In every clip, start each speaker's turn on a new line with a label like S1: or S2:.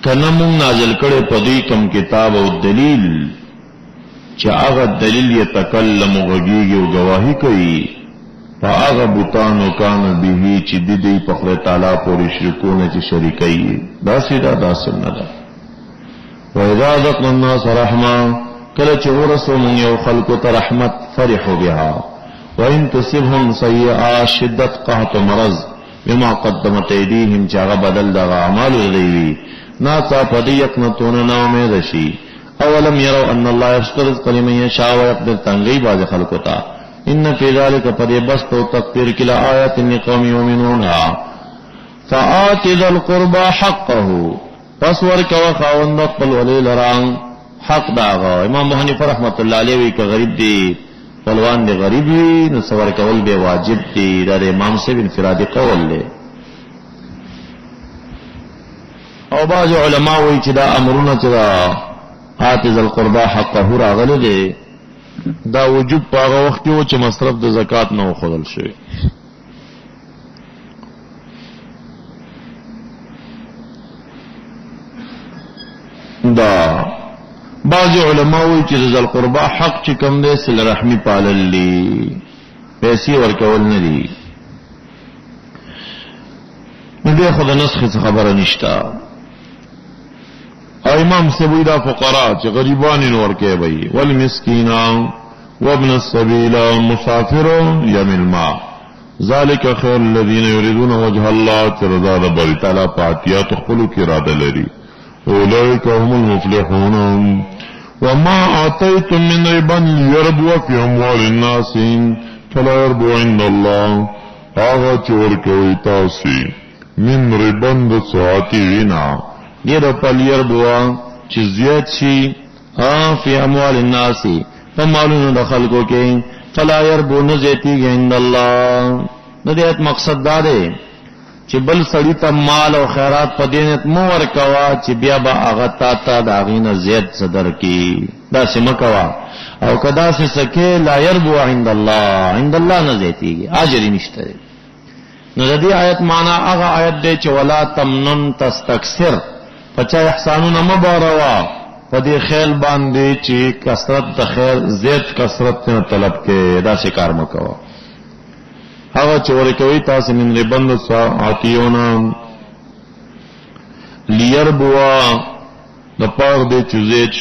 S1: کنمون نازل کړي په دې کوم کتاب او دلیل چې هغه دلیل یتکلم غږیږي او گواہی کوي فاغه بوتانو کان به چې د دې په خدای تعالی پورې شرکونه چې شریکي دا سیدا دا سنت ده. و اذا ذقنا الناس رحمه کله چې ورسو مونږ یو خلکو ته رحمت فرحوا بها وان تصبهم سیئه شدت قحط مرض بما قدمت ایدیهم چې هغه بدل د اعمال لري ناڅا پدې یقنتون نه امید شي اولم يروا ان الله يشترط کلمه یشاء ويقدر تنگي باز خلکو ته ان فی ذلک پدې بس تو تکبیر کلا آیات لقوم یؤمنون فآت ذا القربى حقه پس ورکو خاوند خپل ولی لران حق داغا. امام ابو حنیفه رحمت الله علیه وی که غریب دی خپلوان دی غریب وی نو سور کول به واجب دی. دا امام سے انفرادی قول له او بعض علماء وی چې دا امرونه چې دا آت ذا القربى حقه راغله دی دا وجوب په هغه وخت کې چې مصرف د زکات نه خودل شي. دا بعض علماء وی چې ذل قربا حق چې کوم دی صله رحمی پالل دي پیسې ورکول نه دي نو دې خو د نسخ خبره نشته. او امام سبوی دا فقراء چې غریبان نور کې وي والمسکین وابن السبيل مسافر يم الماء ذلك خير الذين يريدون وجه الله ترضى رب تعالی پاتیات خپل کې اراده لري اولئک هم المفلحون. وما آتيتم من ربا ليربو في اموال الناس فلا يربو عند الله هغه چور کوي تاسو من ربا د ساعتي وینا دیر پلیر بوا چې زیات شي فی اموال الناس فمالون د خلقو کې فلا يربو نزیتی عند الله. د دې مقصد دا دی چې بل سړی ته مال او خیرات په دینت مو ورکوا چې بیا به هغه تا د غینه زیات صدر کی دا سم کوا او کدا سے سکه لا يربو عند الله عند الله نزیتی اجر نشته. نو د دې آیت معنی هغه آیت دی چې ولا تمنن تستكثر پچا احسانونه مباروا په دې خیال باندې چې کثرت د خیر زیات کثرت نه طلب کې دا شکار مکوا هغه چې ورکوي تاسو من لبند ساعتیون لیربوا د پاره د چوزیچ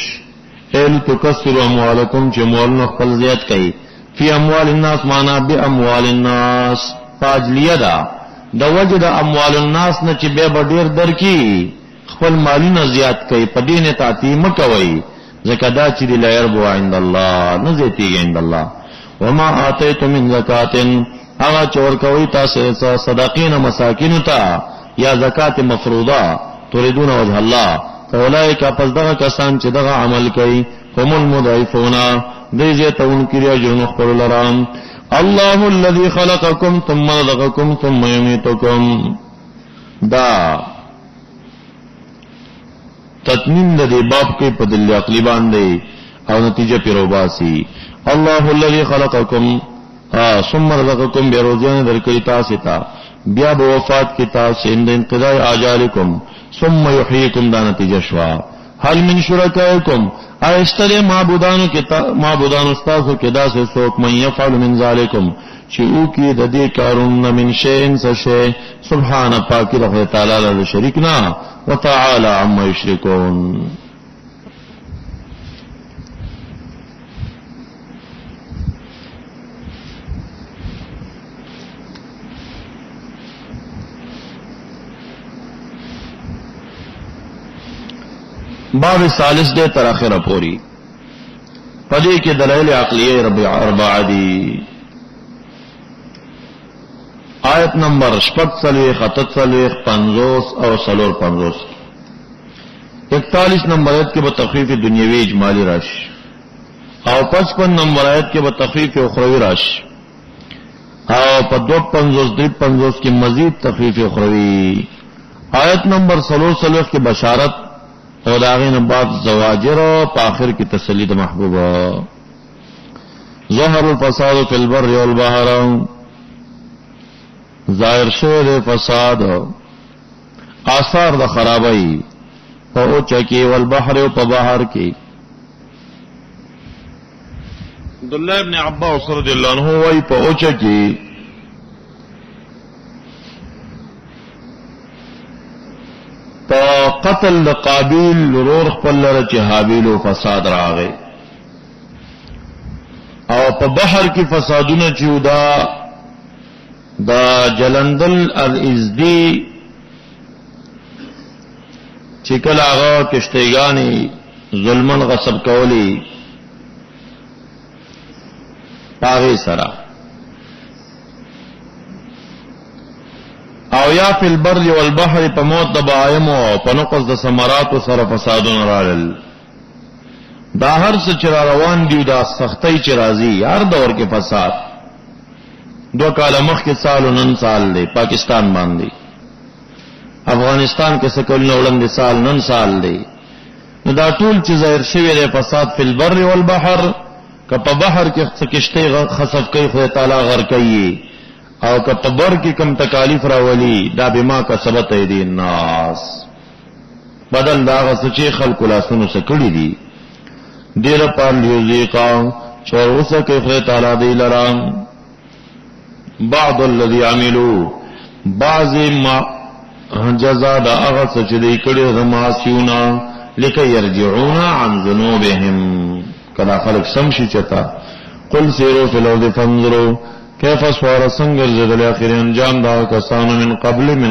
S1: ال تکسر اموالکم چې مول خپل زیات کړي فی اموال الناس معنا به اموال الناس فاجلیه دا د وجه د اموال الناس نه چې به ډیر درکې خپل مالونه زیات کوي په دین تعتیم کوي ځکه دا چې دی لا يربو عند الله نه زیاتیږي عند الله. وما آتیتم من زکات هغه چور کوي تاسو صدقین مساکین ته یا زکات مفروضه تريدون وجه الله اولئک پس دغه کسان چې دغه عمل کوي هم المضعفون دې زیاتون کړي اجر خپل لرام. الله الذي خلقكم ثم رزقكم ثم يميتكم دا تتمیم د دې باب کې په دل عقلی باندې او نتیجه پیروباسي. الله الذي خلقكم ثم رزقكم بروزان درکړی تاسو ته بیا به وفات کې تاسو اند انقضاء اجالکم ثم يحييكم دا نتیجه شوا. هل من شرکائکم ایشتر معبودان استاسو کې داسې څوک من يفعل من ذالکم چې او کې د دې کارونه من شيء سشي سبحان پاک الله تعالی له شریک نه وتعالى عما يشركون. باب ثالث دے تر اخر پوری پدې کې دلائل عقلیه رب اربع دی. آیت نمبر 47 47 50 اور 50 41 نمبر آیت کے بتخفیف دنیاوی اجمالی رش اور 55 نمبر آیت کے بتخفیف اخروی رش اور 52 53 کی مزید تخفیف اخروی. آیت نمبر 33 کے بشارت اور داغین بعد زواجر اور آخر کی تسلید محبوبہ. ظہر الفساد فی البر والبحر ظاہر شعر فساد آثار دا خرابی په اوچه کې والبحر او په بحر کې. عبداللہ ابن عباس رضی اللہ عنہ وی په اوچه کې په قتل د قابیل ورور خپل لره چې حابیل او فساد راغی، او په بحر کې فسادونه چې دا جلندل الازدی چې کله هغه کشتیګانې ظلمن غصب کولی پاغی سرا، او یا فی البر والبحر په موت د بهایمو او په نقص د ثمراتو سره فسادونه راغلل. دا هر څه چې را روان دي دا سختۍ چې راځي هر دور کې فساد. 2 کاله مخکې سال او نن سال دی پاکستان باندې، افغانستان کې څه کلونه وړاندې سال نن سال دی. نو دا ټول چې ظاهر شوی دی فساد فی البر والبحر، که په بحر کې څه کشتۍ خسف کوي خدای تعالی غر کوي، او که په بر کې کم تکالیف راولي دا بما کسبت ایدی الناس، بدل دا هغه څه چې خلکو لاسونو څخه کړي دي. دې لپاره لیذیقا چې اوسه کې خدای تعالی دی لرا بعض الذي عملوا بعض ما جزاء دا هغه څه چې دی کړي رماسیونا لکه يرجعون عن ذنوبهم، کدا خلق سمشي چتا. قل سیرو فی الارض فانظروا کیف سوار سنگر زدل آخر انجام دا کسانو من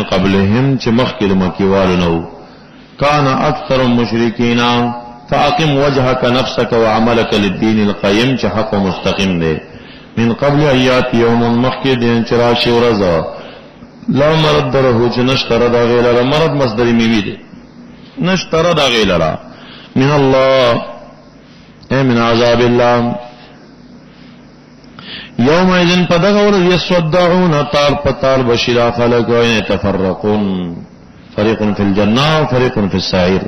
S1: قبلهم چې مخکې مکیوالو نو. کان اکثر مشرکین فاقم وجهك نفسك وعملك للدين القيم چې حق مستقیم دی. من قبل ایات یوم مخکې دین چراشی ورځا لا مرد له چې نشتره دا غیلره، مرد مصدر میوی دی، نشتره دا غیلره من الله اے من عذاب الله. یوم ایذن پدغور یصدعون طال پتال بشرا خلق و يتفرقون فریق فی الجنہ و فریق فی السعیر.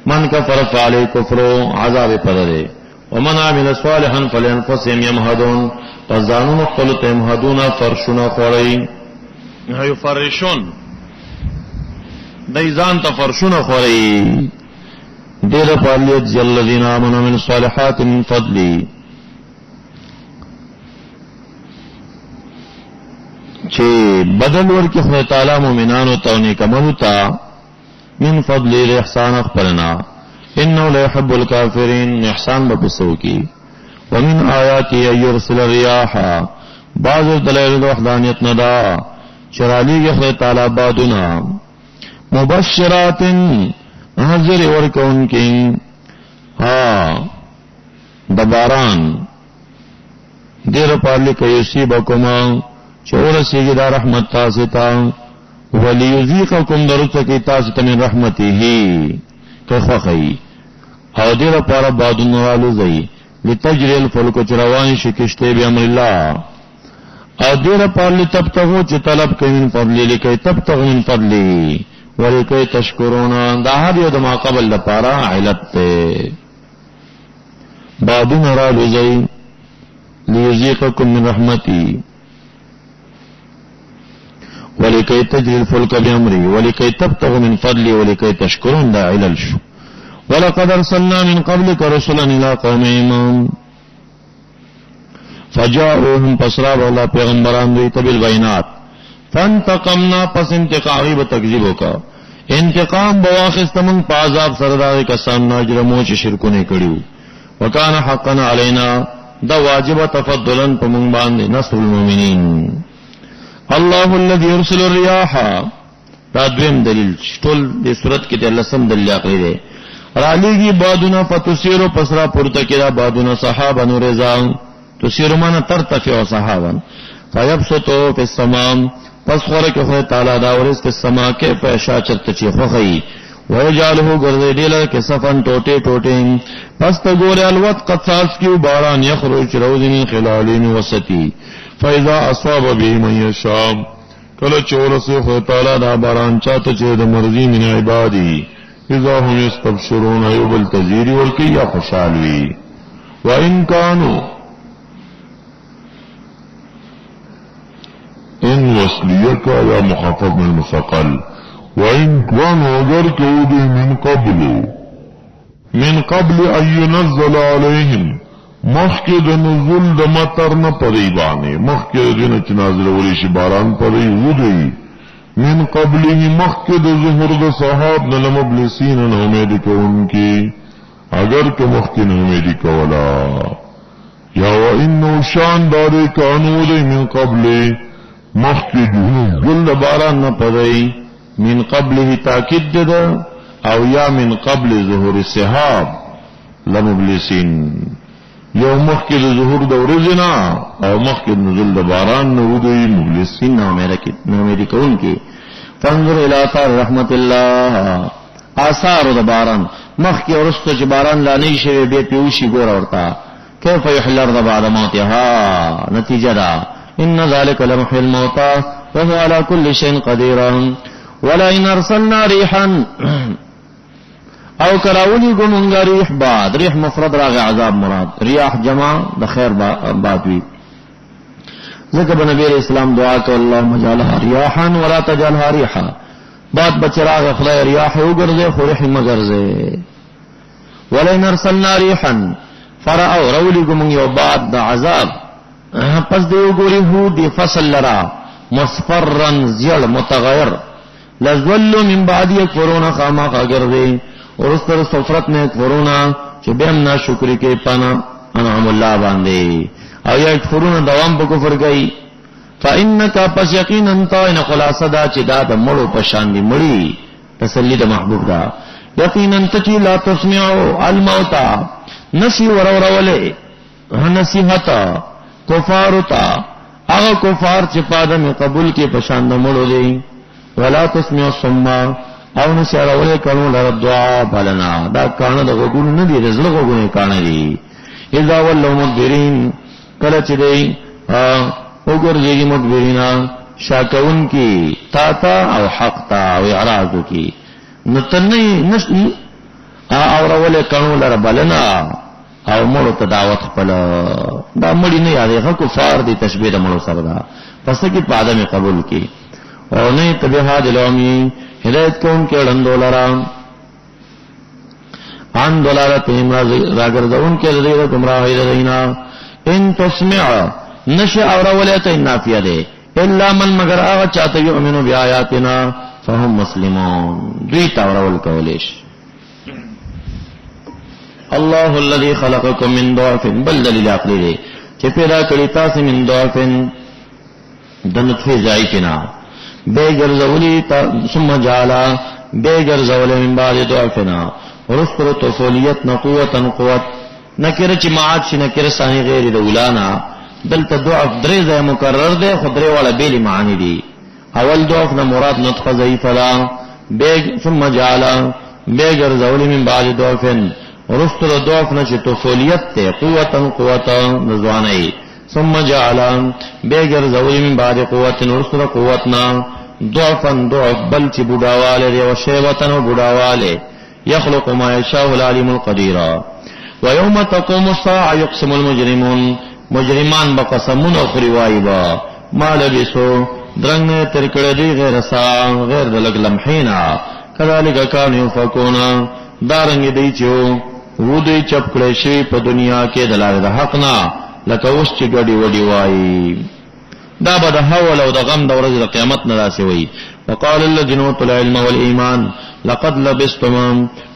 S1: من کفر فعلی کفر عذاب پدره ومن عمل صالحا فلانفسهم يمهدون فزانون خلط يمهدون فرشون خوری یفرشون دیزان تفرشون خوری. دیر پالیت جل الذین آمنوا من الصالحات من فضلی چې بدل ورکی خدای تعالی مومنانو ته نیکمنو ته من فضل الاحسان خپلنا انه لا يحب الكافرين احسان بپسو کی. ومن آیاتی یرسل الرياح بعض دلائل وحدانیت ندا چرالی خدای تعالی بادنا مبشرات حاضر ورکون کی دباران دیر پالی کیسی بکما چورسیگی دا رحمت تاستا ولیذیقکم درسکی تاستا من رحمته کخوخی او دیر پارا بادن نرالو زی لتجری الفلکو چروانی شکشتے بی امر اللہ او دیر پار لتبتغو چی طلب کئی من فضلی لکی تبتغو من فضلی ولکی تشکرونا دا هر یو دما قبل دا پارا علت تے بادن نرالو زی لیذیقکم من رحمتی ولکی تجری الفلک بامری ولکی تبتغوا من فضلی ولکی تشکرون دا علل شو. ولقد ارسلنا من قبلك رسلا الى قومهم فجاءوهم پسراب اللہ پیغمبران دوی تبیل بینات فانتقمنا پس انتقامی بتکذیبو کا انتقام بواخست من پازاب سرداغ کسان ناجرمو چی شرکو نے کڑیو. وکان حقا علینا دا واجب تفضلا پمون باندے نصر المؤمنین. اللہ الذي يرسل الرياح دا دویم دلیل ټول دې صورت کې د لسم دلیل عقلی دی. رالیږي بادونه فتسیرو پسرا پورته کړه بادونه صحابه نورزا تسیرو معنا ترتفع صحابا فيبسطوا في السماء پس خوره کې خدای تعالی دا ورس په سما کې په شاچرت چې خوخی ويجعله ګرځي دیله کې صفن ټوټه ټوټه پس ته ګوره الوت قصاص کیو باران یخرج روز من خلالین وسطی فاذا اصاب به من يشاء کله چورسه خدای تعالی دا باران چاته چې د مرضی من عبادی اذا هم يستبشرون يبل تزيري ورکی یا خوشالوی وان كانوا ان وصلیه کا یا مخفف من المثقل وَإِن كَانُوا اگر کودی من قبل ان ينزل عليهم مخکد نزول د مطر نه پدی باندې مخکد دینه چې نازل ولی شي باران پدی ودی من قبله مخکد ظهور د صحاب نه لمبلسین نه امید کوونکی اگر که مخکن امیدی کولا یا وَإِنَّهُ شان دارے کانو دی من قبل مخکد نزول د باران نه پدی من قبله تاکید ده او یا من قبل ظهور السحاب لمبلسین یو مخکد ظهور د ورځنا او مخکد نزول د باران نه ودی مبلسین نامیری کون کی فانظر الى آثار رحمت الله آثار د باران مخکی ورستو چې باران لا نه شي به پیوشي ګور ورتا کیف یحل الارض بعد موتها نتیجه دا ان ذلك لمحيي الموتى وهو على كل شيء قدير ولئن ارسلنا ريحا او کراولی کو منگا ریح باد ریح مفرد راغ عذاب مراد ریاح جمع د خیر باد وی ذکر نبی اسلام دعا کو اللهم اجعلها رياحا ولا تجعلها ريحا باد بچراغ خدای ریاح وګرځي خو ریح مګرځي ولئن ارسلنا ريحا فرأوا رولی کو منگ یو باد د عذاب پس دیو ګوري هو دی فصل لرا مصفرا زیل متغیر لذلوا من بعد يكفرون خاما غرضي اور اس طرح سفرت میں یکفرونا چې بهم نا شکر کې پانا انعم الله باندې او یکفرون دوام په کفر کوي فانک پس یقینا انت ان خلاصه دا چې دا د مړو په شان دي مړی تسلی د محبوب دا یقینا انت چې لا تسمعوا الموت نسی ورولې نصیحت کفار تا هغه کفار چې پادم قبول کې په شان د مړو دي ولا تسمعوا الصم او نشاره ولې کړو لر دعا بلنا دا کانه د غوګونو نه دي رزق غوګونه کانه دي اذا ولوا مدبرین کله چې دی وګرځي مدبرینا شاکون کی تا او حق تا او اعراض کی نتنی نشي او ولې کړو لر بلنا او مړو ته دعوت خپل دا مړی نه یادې کفار دي تشبیه د مړو سره دا پس کې پادمه قبول کی او نه تبها دلومی ہدایت کون کے ڈندولرام عن دلالتهم راگردون کے لدیر گمراہی لدینا ان تسمع نشع اور ولیت النافیہ دے الا من مگر آغا چاہتا یؤمنو بی آیاتنا فهم مسلمون دویتا اور اول کولیش اللہ الذي خلقكم من ضعف بل دلیل عقلی دے چھ پیدا کریتا سے من ضعف دنطفی زائفنا بے گرزولی ثم جعلا بے گرزولی من بعد ضعفنا ورسطر طفولیت نقوتا قوت نکر چی معاد شی نکر ثانی غیر دولانا دلتا ضعف دریز مکرر دے خدرے والا بیلی معانی دی اول ضعف مراد نطق ضعیفلا ثم جعلا بے گرزولی من بعد ضعفن ورسطر ضعف نچی طفولیت تے قوتا نزوانی ثم جعلا بے گرزولی من بعد قوت ورسطر قوتنا ضعفا ضعف بل چی بڑاوالے دے وشیبتا و بڑاوالے يخلق ما يشاء العليم القدير ويوم تقوم الساعة يقسم المجرمون مجرمان بقسمون اخری وائبا ما لبسو درنگ ترکڑ دی غیر ساعة غیر دلق لمحینا کذالک کان یوفکونا دارنگ دی چو وہ دی چپکڑے شوی پا دنیا کے دلال دا حقنا لکوش چی گڑی وڈی وائی دا با دا حول او دا غم دا ورز دا قیامت نراسی وئی وقال الذين اوتوا العلم والایمان لقد لبستم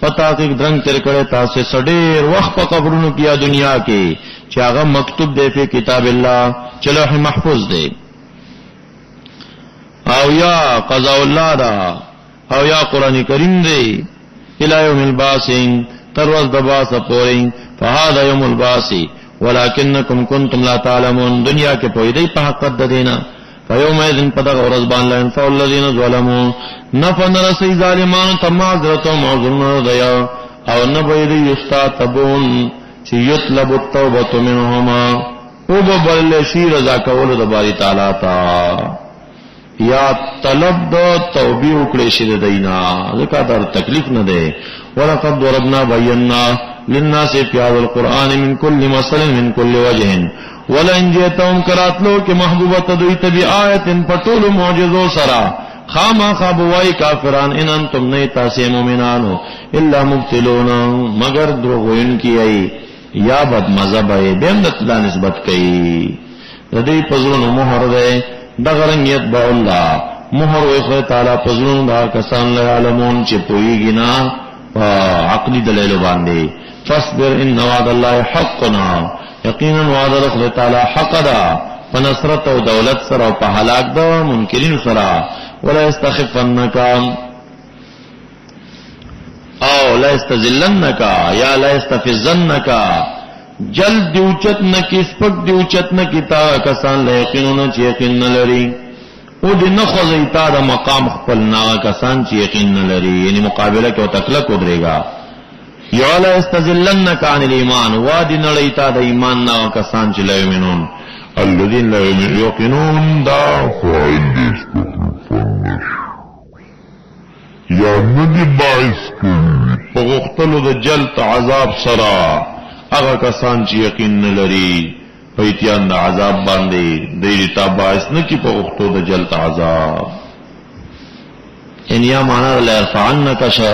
S1: فتاقیق درنگ ترکڑے تاسے سڑیر وقت پا قبرونو کیا دنیا کے چاگا مکتوب دے فی کتاب اللہ چلوح محفوظ دے او یا قضاء اللہ دا او یا قرآن کریم دے الى یوم الباسین تروز دباس پوریں فہذا یوم الباسی ولکنکم کنتم لا تعلمون دنیا کے پویدئی پا حقت دینا فیوم ایذن پدغ ورزبان لا ينفع الذین ظلمون نفع نرسی ظالمان تمعذرت و معذرن دیا او نبیدی یستاتبون چی یطلب التوبت منهما او ببرل شیر رضا کول دباری تعالی تا یا طلب دو توبی اکڑی شیر دینا ذکا در تکلیف نہ دے وَلَقَدْ ضَرَبْنَا بَيَّنَّا لِلنَّاسِ فِي هَذَا الْقُرْآنِ مِنْ كُلِّ مَثَلٍ مِنْ كُلِّ وَجْهٍ وَلَئِنْ جِئْتَهُمْ كَرَاتْلُو کہ محبوبت دوی تبی آیت پٹول معجزو سرا خاما خابوائی کافران ان انتم نہیں تاسی مومنانو الا مبتلون مگر دروغوین کی ای یا بد مذہب ای بیمدت لا نسبت کئی ردی پزرون مہر دے دغرن یتبع اللہ مہر ویخوی تعالی پزرون دا کسان لیعلمون چی پوئی گنا عقلی دلیل باندے فاصبر ان وعد اللہ حقنا یقینا وعد رخل تعالی حق دا فنصرت و دولت سر و پہلاک دا منکرین سر ولا يستخفنك او لا يستذلنك یا لا يستفزنك جلد دیوچت نکی سپک دیوچت نکی تا کسان لیقینونا چی یقین نلری او دی نخوزی تا دا مقام خپلنا کسان چی یقین نلری یعنی مقابلہ کیو تکلک ادرے گا یا لا يستذلنك عن الایمان وادی نلی تا دا ایمان نا کسان چی لیمنون الذين لا يوقنون دا فائد یا ندی باعث کری پغختلو دا جلت عذاب سرا اگا کسان چی یقین نلری پیتیان دا عذاب باندے دیری تا باعث نکی پغختو دا جلت عذاب ان یا معنی لا يرفعنک شا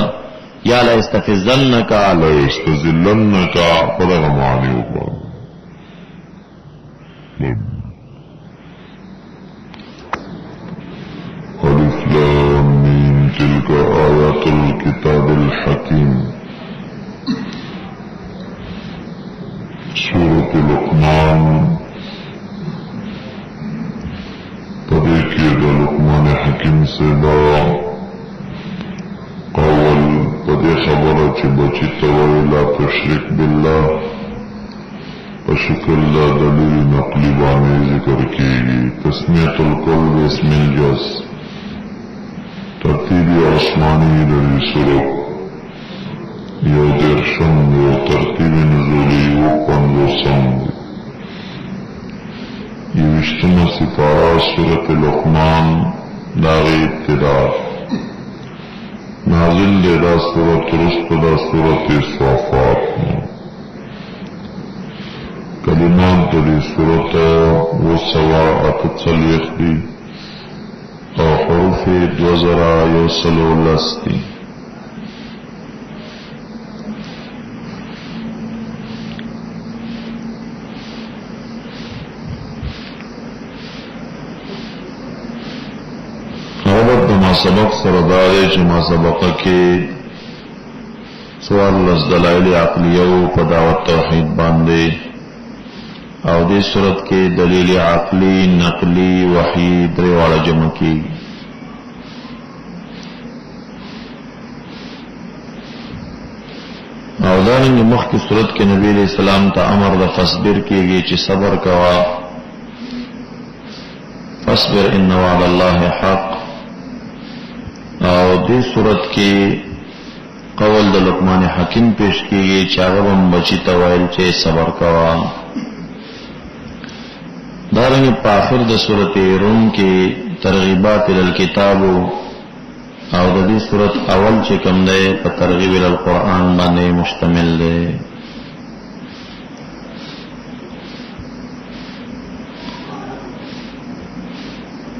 S1: یا لا يستفزنک لا يستذلنک پدغ معنی اوپا الف لام میم تلك آیات الكتاب الحکیم سورة لقمان پدیکی دا لقمان حکیم سے دا قول پدی خبر چی بچی توئی لا تشرک باللہ شکر اللہ دلیل نقلی بانے ذکر کی تسمیت القل باسم الجز ترتیب عثمانی لری سورت یو درشم و ترتیب نزولی و پندوسم یوشتم سپارہ سورت لقمان داغی ابتدار نازل دا سورت رست دا سورت صافات کلمات دلی صورت و سوا اتتصلیخ دی او حروف 2110 دی غبت دما سبق سردارے چه ما سبقہ کے سوال لز دلائل عقلیو پداوت توحید باندے او دې صورت کې دلیل عقلی نقلی وحی درې واړه جمع کیږي او دارنګه مخکې صورت کې نبی علیہ السلام ته امر د فصبر کېږي چې صبر کوا فصبر ان وعد الله حق او دې صورت کې قول د لقمان حکیم پیش کېږي چې هغه هم بچی ته ویل چې صبر کوا دارنگی پاخر دا صورت روم کی ترغیبات الالکتاب او دا دی صورت اول چکم دے پا ترغیب الالقرآن باندے مشتمل دے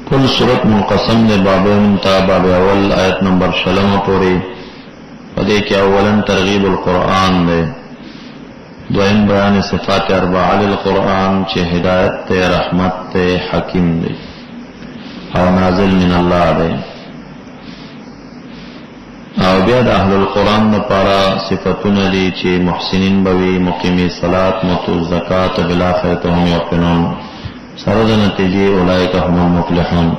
S1: کل صورت منقسم دے بابین تا باب اول آیت نمبر 6 پوری پدے کی اولا ترغیب القرآن دے دوئم بیان صفات اربعہ للقرآن چه ہدایت تے رحمت تے حکیم دے او نازل من اللہ دے او بیاد اہل القرآن دا پارا صفتون دی چه محسنین بوی مقیمی صلاة متو زکاة بالآخرتهم یقنون سرد نتیجی اولئک هم المفلحون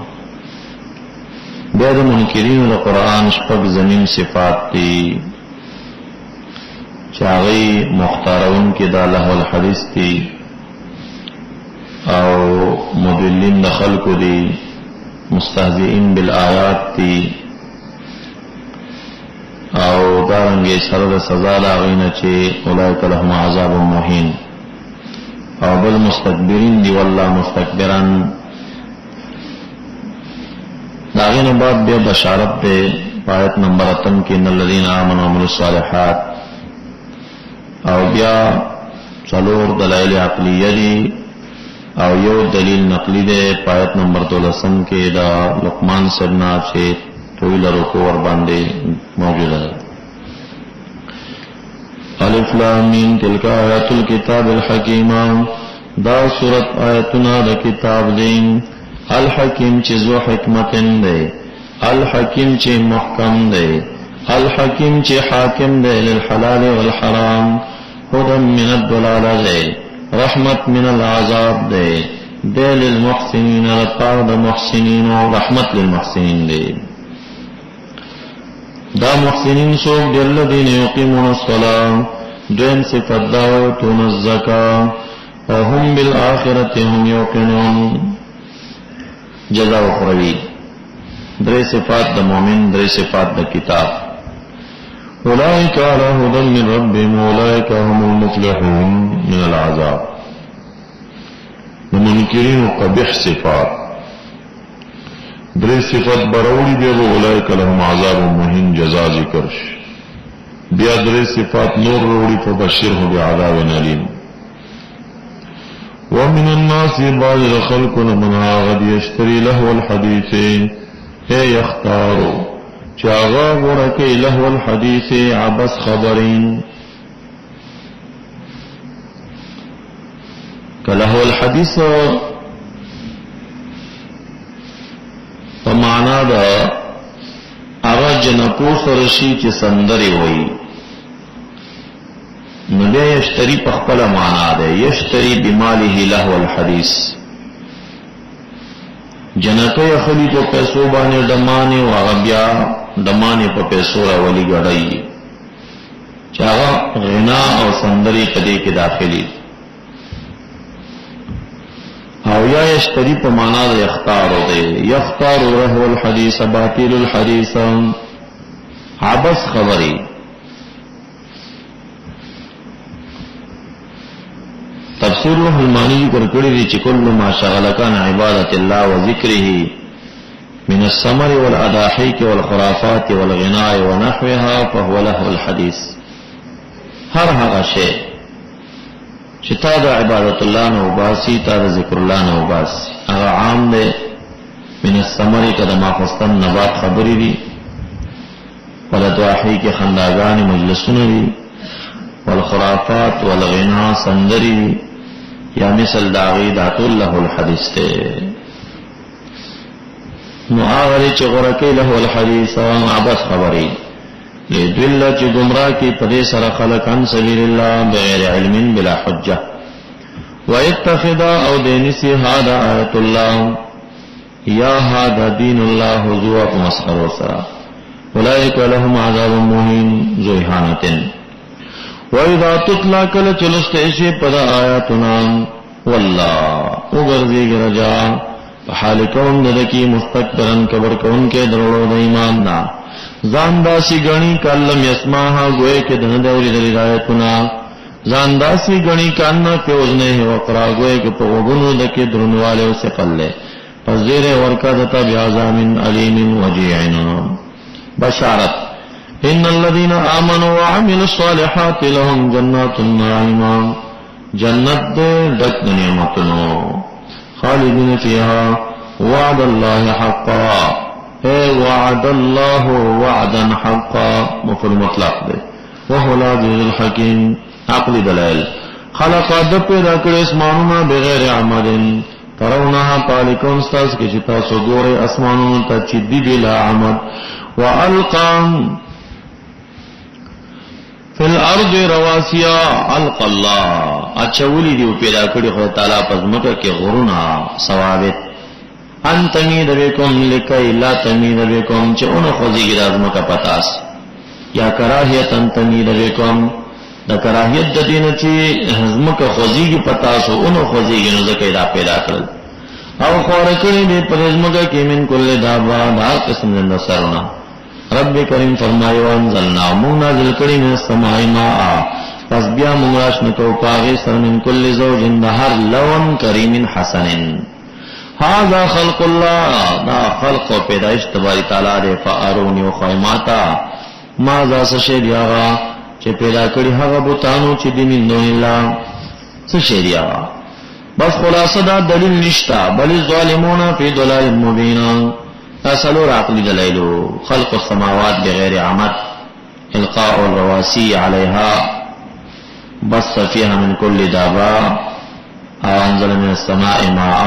S1: بیاد منکرین دا قرآن شپک زمین صفات دی چاغی مختارون کی دا لہو الحدیث تی او مدلین دخل کو دی مستهزئین بالآیات تی او دارنگی سرد سزا لاغین چی اولئک لهم عذاب مہین او بل مستکبرین دی واللہ مستکبران داغین بعد بیا بشارت دے آیت نمبر 3 کی ان الذین آمنوا وعملوا الصالحات او بیا څلور دلایل عقلیه دي او یو دلیل نقلی دے پایت نمبر 13 کې دا لقمان سرنا چې طویل رکوع ور باندې موجود ہے. الف لام میم تلک آیات الكتاب الحکیم، دا سورت آیتنا دا کتاب دین الحکیم چې ذو حکمت دے، الحکیم چې محکم دے، الحکیم چې حاکم دے للحلال والحرام، هدى من الضلال دے، رحمت من العذاب دے، دے للمحسنین لپار دا محسنین و رحمت للمحسنین دے. دا محسنین سوک دی الذین یقیمون الصلاة، دویم صفت دا ویؤتون الزکاة وهم بالآخرة هم یوقنون. جزا اخروی درې صفات د مؤمن، درې صفات د کتاب. اولئک علی هدى من ربهم اولئک هم المفلحون من العذاب. المنکرین قبیح صفات درې صفات بروړي دی اولئک لهم عذاب مهین جزا ذکر شي. بیا درې صفات نور وروړي فبشرهم بعذاب الیم. ومن الناس بعض الخلق من غد یشتری لهو الحدیث اے یختارو چاغا ورکی لهو الحدیث عبس خبرین. کلهو الحدیث پمانا دا اغا جنکو سرشی چی سندری ہوئی نبی یشتری پخپل مانا دے یشتری بمالی لهو الحدیث. جنکو یخلی پا پیسو بانے ڈمانے و اغبیا ڈمانے پا پیسو راولی گڑائی چاہا غنا او سندری پدے کے داخلی. او یا یشتری پا مانا دا یختارو دے یختارو لهو الحدیث باطل الحدیث عبس خبری. تفسیر الحلمانی ذکر کړی دی چې کل ما شغلک عن عبادت الله وذکره من الثمر والأضاحيك والخرافات والغناء ونحوها فهو له الحديث. هر هغه شی چې تا د عبادت الله نه وباسي، تا د ذکر الله نه وباسي، هغه عام دی. من الثمر کده ما خستن نبات خبرې دي، والأضاحي کې خنداګان مجلسونه دي، والخرافات والغناء سندري دي، یا مثل داغی داتو له الحدیث تے. نو آغری چی غرکی له الحدیث عبس خبری لیدویل چی گمراہ کی پدی سر خلق عن سبیل اللہ بغیر علم بلا حجہ واتخذا او دینسی هادا آیت اللہ یا هادا دین اللہ حضوع مسخر وسرا اولئک لهم عذاب مہین ذو احانت. وَإِذَا تُتْلَى كَلَ چلستیشی پدا آیاتنا واللہ اگرزی گرجا حال کون ددکی مستقبرن کبر کون کے درولو دا ایماننا زانداسی گنی کاللم یسماها گوئے کے دندوری دلی آیاتنا زانداسی گنی کاننا پیوزنے وقرا گوئے کے پوگنو دکی درنوالے اسے قلے پس زیر ورکا دتا بیعظام علیم وجیعن. بشارت ان الذين آمنوا وعملوا الصالحات لهم جنات النعيم جنت دک نعمتنو خالدین فيها وعد الله حقا اے وعد الله وعدا حقا مفعول مطلق دے وهو العزيز الحكيم. عقل دلائل خلق ادب پیدا کړي اسمانونه بغیر عمل ترونها پالکون استاس کې چې تاسو ګورئ اسمانونو ته چې دی بلا عمل والقام فی الارض رواسیا الق اللہ اچولی دیو پیدا کړي خدای تعالی پزمکه کې غرونا ثوابت ان تمید بكم لکای لا تمید بكم چې اون خوځيږي رازمکه پتاس یا کراهیت ان تمید بكم دا کراهیت د دین چې زمکه خوځيږي پتاس او اون خوځيږي نو ځکه دا پیدا کړل او خور کړي دې پرزمکه کې من کل دابا دا قسم د سرونه. رب کریم فرمایو انزلنا مون نازل کړي نه سمای ما پس بیا مونږ راشنکو پاغه سر من کل زوج هر لون کریم حسن. هذا خلق الله دا خلق پیدائش تباری تعالی دے فارونی و خیماتا ماذا سشی دیاغا چې پیدا کړي هغه بوتانو چې دین نه الله سشی دیاغا بس خلاصه دا دلیل نشتا، بل الظالمون فی ضلال مبین. اصلور عقلی دلائلو خلق السماوات بغیر عمد، القاء الرواسي عليها، بث فيها من كل دابة، أنزل من السماء ماء،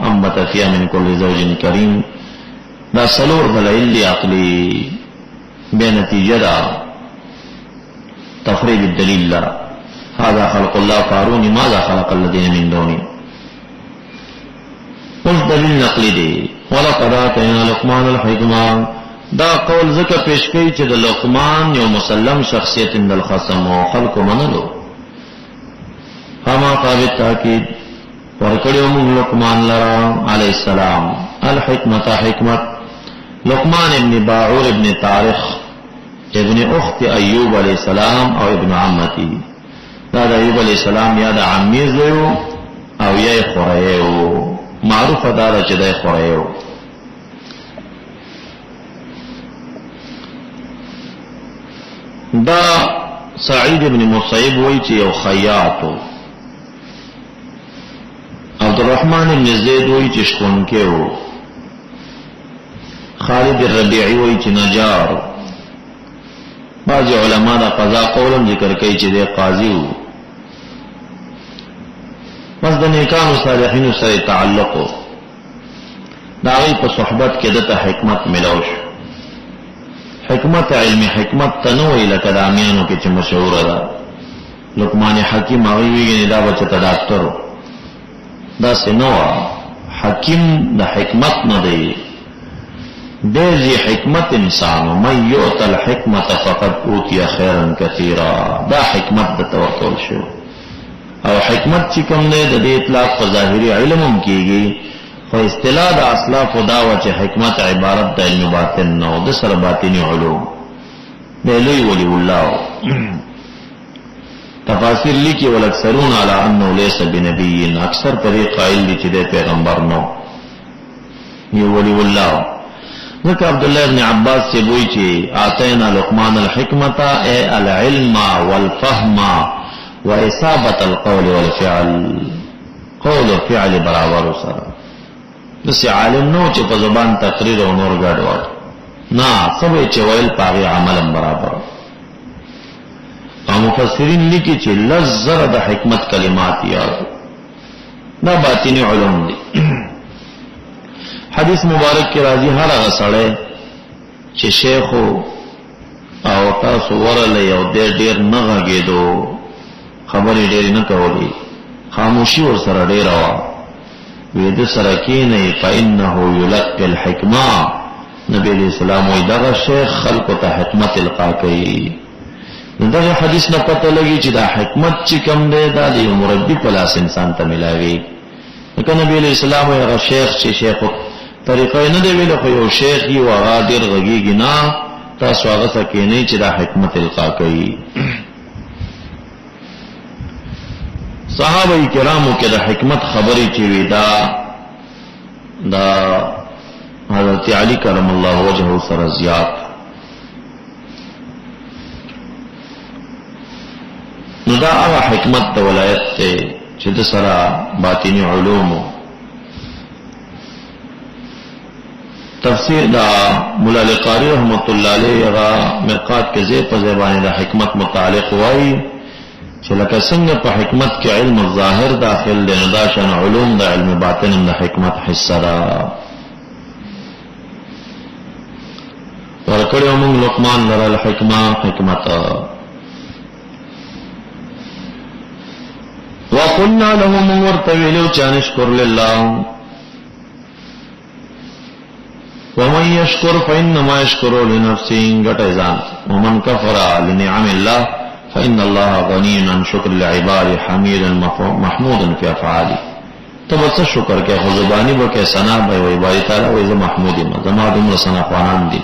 S1: أنبت فيها من كل زوج كريم. دا سلور دلائل دی عقلی بنتیجہ دا تفريد الدليل لا. هذا خلق الله فاروني ماذا خلق الذين من دونه. اس دلیل نقلی دی. ولقد آتينا لقمان الحکمة. دا قول ذکر پیش کئی چې د لقمان یو مسلم شخصیت اند الخصم و خلق منلو. فما قابل تاکید ورکڑیو من لقمان لرا علیہ السلام الحکمت حکمت. لقمان ابن باعور ابن طارق ابن اخت ایوب علیہ السلام او ابن عمتی. دا ایوب علیہ السلام یا دا عمی زیو او یا خورایو. معروف دارا چې دا خورایو. دا سعید ابن مصیب وی چې یو خیاطو. عبدالرحمن ابن زید وی چې شکونکې وو. خالد الربیعی وی چې نجار. بعض علماء دا قضا قولم ذکر کوي چې دی قاضی وو. بس د نیکانو صالحینو سره تعلق وو. دا غي په صحبت کې دته حکمت ملوش. حکمت علم حکمت تنوی لکه دامیانو کې چې مشهور ده. لقمان حکیم هغه ویګنی دا بچته ډاکټر دا سينوا حکیم د حکمت نه دی. دې حکمت انسان من یؤت الحکمت فقد اوتی خیرا کثیرا. دا حکمت د توکل شو. او حکمت چې کوم نه د دې اطلاق په ظاهري علم هم کیږي، خو اصطلاح د اسلاف او داوا چې حکمت عبارت د علم باطن نه او د سره باطنی علوم. د لوی ولی الله تفاسیر لیکي ولکثرون علی انه ليس بنبي. اکثر پرې قائل دي چې د پیغمبر نو یو ولی الله. ذکر عبد الله ابن عباس سے وایي چې آتینا لقمان الحکمت ای العلم والفهم واصابه القول والفعل. قول او فعل برابر سره. دسی عالم نو چې په زبان تقریر او نور ګډوډ نه، سبې چې ویل پاغي عمل برابر. او مفسرین لیکي چې لزر د حکمت کلمات یاد دا باطنی علوم دي. حدیث مبارک کې راځي هر هغه سړی چې شیخ او تاسو ورله یو ډېر نه غږېدو، خبرې ډېرې نه کولې، خاموشي ور سره ډېره وه، وید سره کینی فإنه یلقی الحکمة. نبی علیہ السلام وی دغه شیخ خلق ته حکمت القا کوي. دغه حدیث نه پته لګي چې دا حکمت چې کوم دی دا د یو مربی په لاس انسان ته ملاوي. لکه نبی علیہ السلام وی هغه شیخ چې شیخ طریقې نه دی ویل، خو یو شیخ یو هغه ډېر غږیږي نه، تاسو هغه ته کینی چې دا حکمت القا کوي. صحابه کرامو کې د حکمت خبرې چې وی دا حضرت علی کرم الله وجهه سره زیات. نو دا هغه حکمت د ولایت ته چې د سره باطنی علوم. تفسیر دا مولا لقاری رحمت الله علیه هغه مرقات کې زی په زبانه د حکمت متعلق وایي چې لکه څنګه په حکمت کې علم الظاهر داخل دی، نو دا شان علوم د علم باطن د حکمت حصہ ده. ورکړیو موږ لقمان لره الحکمه حکمت. وقلنا له من ورتویلو چا نشکر لله ومن يشكر فإنما يشكر لنفسه غټ ځان. ومن كفر لنعم الله فإن الله غني عن شكر العباد حميد محمود في أفعاله. تبص شکر کې خو زبانی به کې ثنا به وي باری تعالی وي زه محمود یم، زما دومره ثنا خوانان دي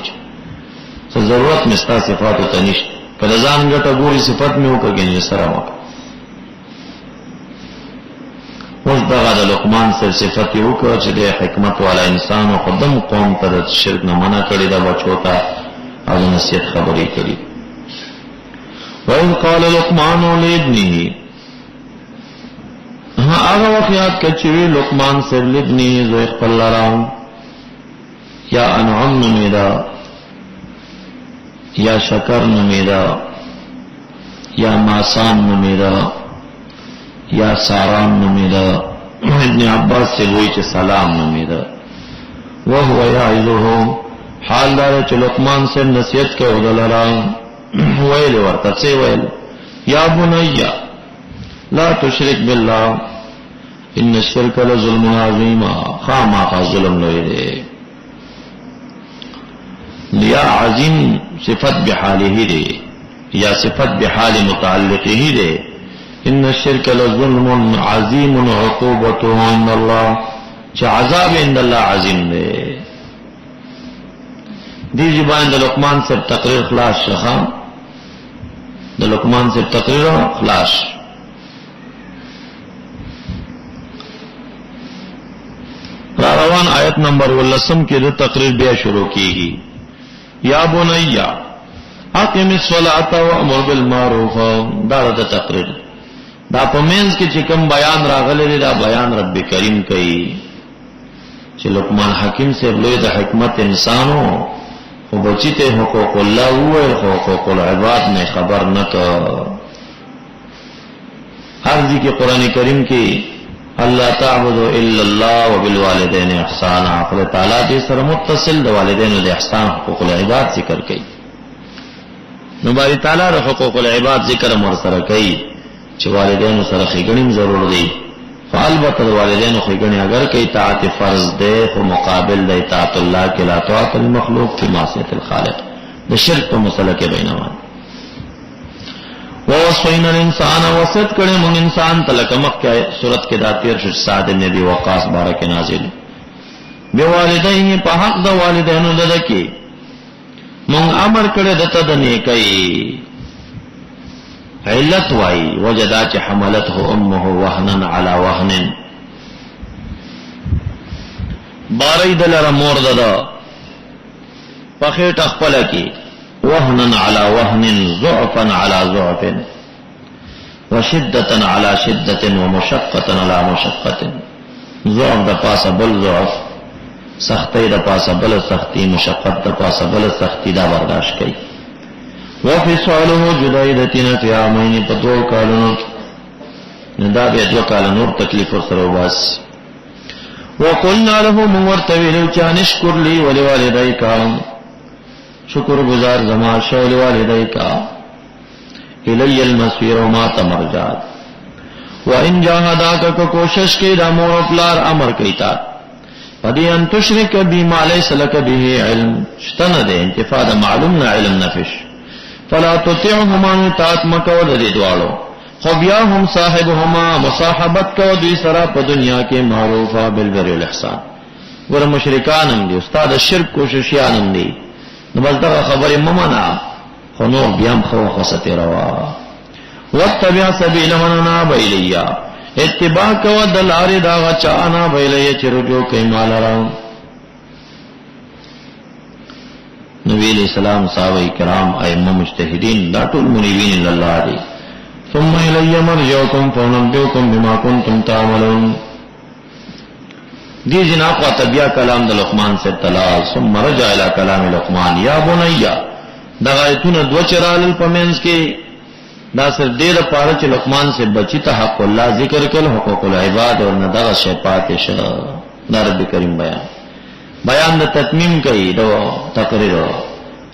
S1: چې ضرورت مستا صفات ته نشته. کله ځان ګټه ګوري صفات مې وکړي سره وکړه. اوس دغه د لقمان سره صفات یو کړ چې د حکمت والا انسان او قدم قوم ته د شرک نه منع کړی دا بچو ته او نصیحت خبرې کړي. وإذ قال لقمان لابنه هغه وخت یاد کړه چې لقمان سره لبني زوی خپل لراو یا انعم نمیدا یا شکر نمیدا یا ماسان نمیدا یا ساران نمیدا ابن عباس سے وہی چې سلام نمیدا وهو يعظهم حال دار چې لقمان سے نصیحت کوي ودلرا ویل ورته څه ویل یا بنیا لا تشرک بالله ان الشرك لظلم عظیم خاما ظلم لوی دی یا عظیم صفت بحاله دی یا صفت بحال متعلقه دی ان الشرك لظلم عظیم عقوبته عند الله چې عذاب عند الله عظیم دی دی زبان د لقمان سے تقریر خلاص شخا د لقمان سے تقریر خلاص روان آیت نمبر 10 کې د تقریر بیا شروع کیږي یا بنیا اقم الصلاة وامر بالمعروف دا د تقریر دا پمنس کې چې کوم بیان راغلی دی دا بیان رب کریم کوي چې لقمان حکیم سے لوی د حکمت انسانو خو بچی ته حقوق الله وې حقوق العباد نه خبر نه کا هر دې کې قران کریم کې الله تعبدوا الا الله وبالوالدين احسانا خدای تعالی دې سره متصل د والدینو د احسان حقوق العباد ذکر کوي نو باری تعالی د حقوق العباد ذکر مر سره کوي چې والدینو سره خېګنیم ضرور دی فالبته والدینو خېګنی اگر کوي طاعت فرض ده خو مقابل د اطاعت الله کې لا طاعت المخلوق فی معصیت الخالق د شرک په مسله کې بینوان ووصینا الانسان وصیت کړي موږ انسان تلک مکه سورۃ کې دا 13 سعد بن ابي وقاص بارک نازل به والدین په حق د والدینو ددکې موږ امر کړي دته د نیکي علت وای وجدا چې حملته امه وهنا على وهن بارید لره مور ددا پخېټ خپل کې وهنا على وهن ضعفا على ضعف وشدة على شدة ومشقة على مشقة ضعف د پاسه بل ضعف سختی د پاسه بل سختی مشقت د پاسه بل سختی دا برداشت کوي وفصاله جدائدتنا فی عامین پدو کالونو ندا بیا 2 کال نور تکلیف سره واس وقلنا له مورتویل چانشکر لی ولوالدیک شکر گزار زما شو لوالدیک الی المصیر وما تمرجات وان جاهداک کو کوشش کی دا مور پلار امر کیتا پدی ان تشرک بما ليس لك به علم شتن ده انتفاع معلوم نه علم نفش فلا تطيعهما اطاعت مکو د دې دوالو خو بیا هم صاحبهما مصاحبت کو دوی سره په دنیا کې معروفه بالبر والاحسان ور مشرکان هم دي استاد شرک کوششیان هم دي نو بل دا خبره ممنع خو نو بیا هم خو خصته روا واتبع سبیل من اناب الیا اتباع کو د لارې دا چا اناب الیا چې رجو کوي مال را نبی علیہ السلام صحابہ کرام ائمہ مجتہدین دا ټول منیبین الله دی ثم الی مرجعکم فانبئکم بما کنتم تعملون دی جنا کو تبیا کلام د لقمان سے تلال ثم رجع الى کلام لقمان یا بنیا دا ایتونه دو چرال پمنس کې دا سر دې د پاره چې لقمان سے بچی ته حق الله ذکر کړي حقوق العباد اور ندا شفاعت شه دا رب کریم بیان د تتمیم کوي دا تقریر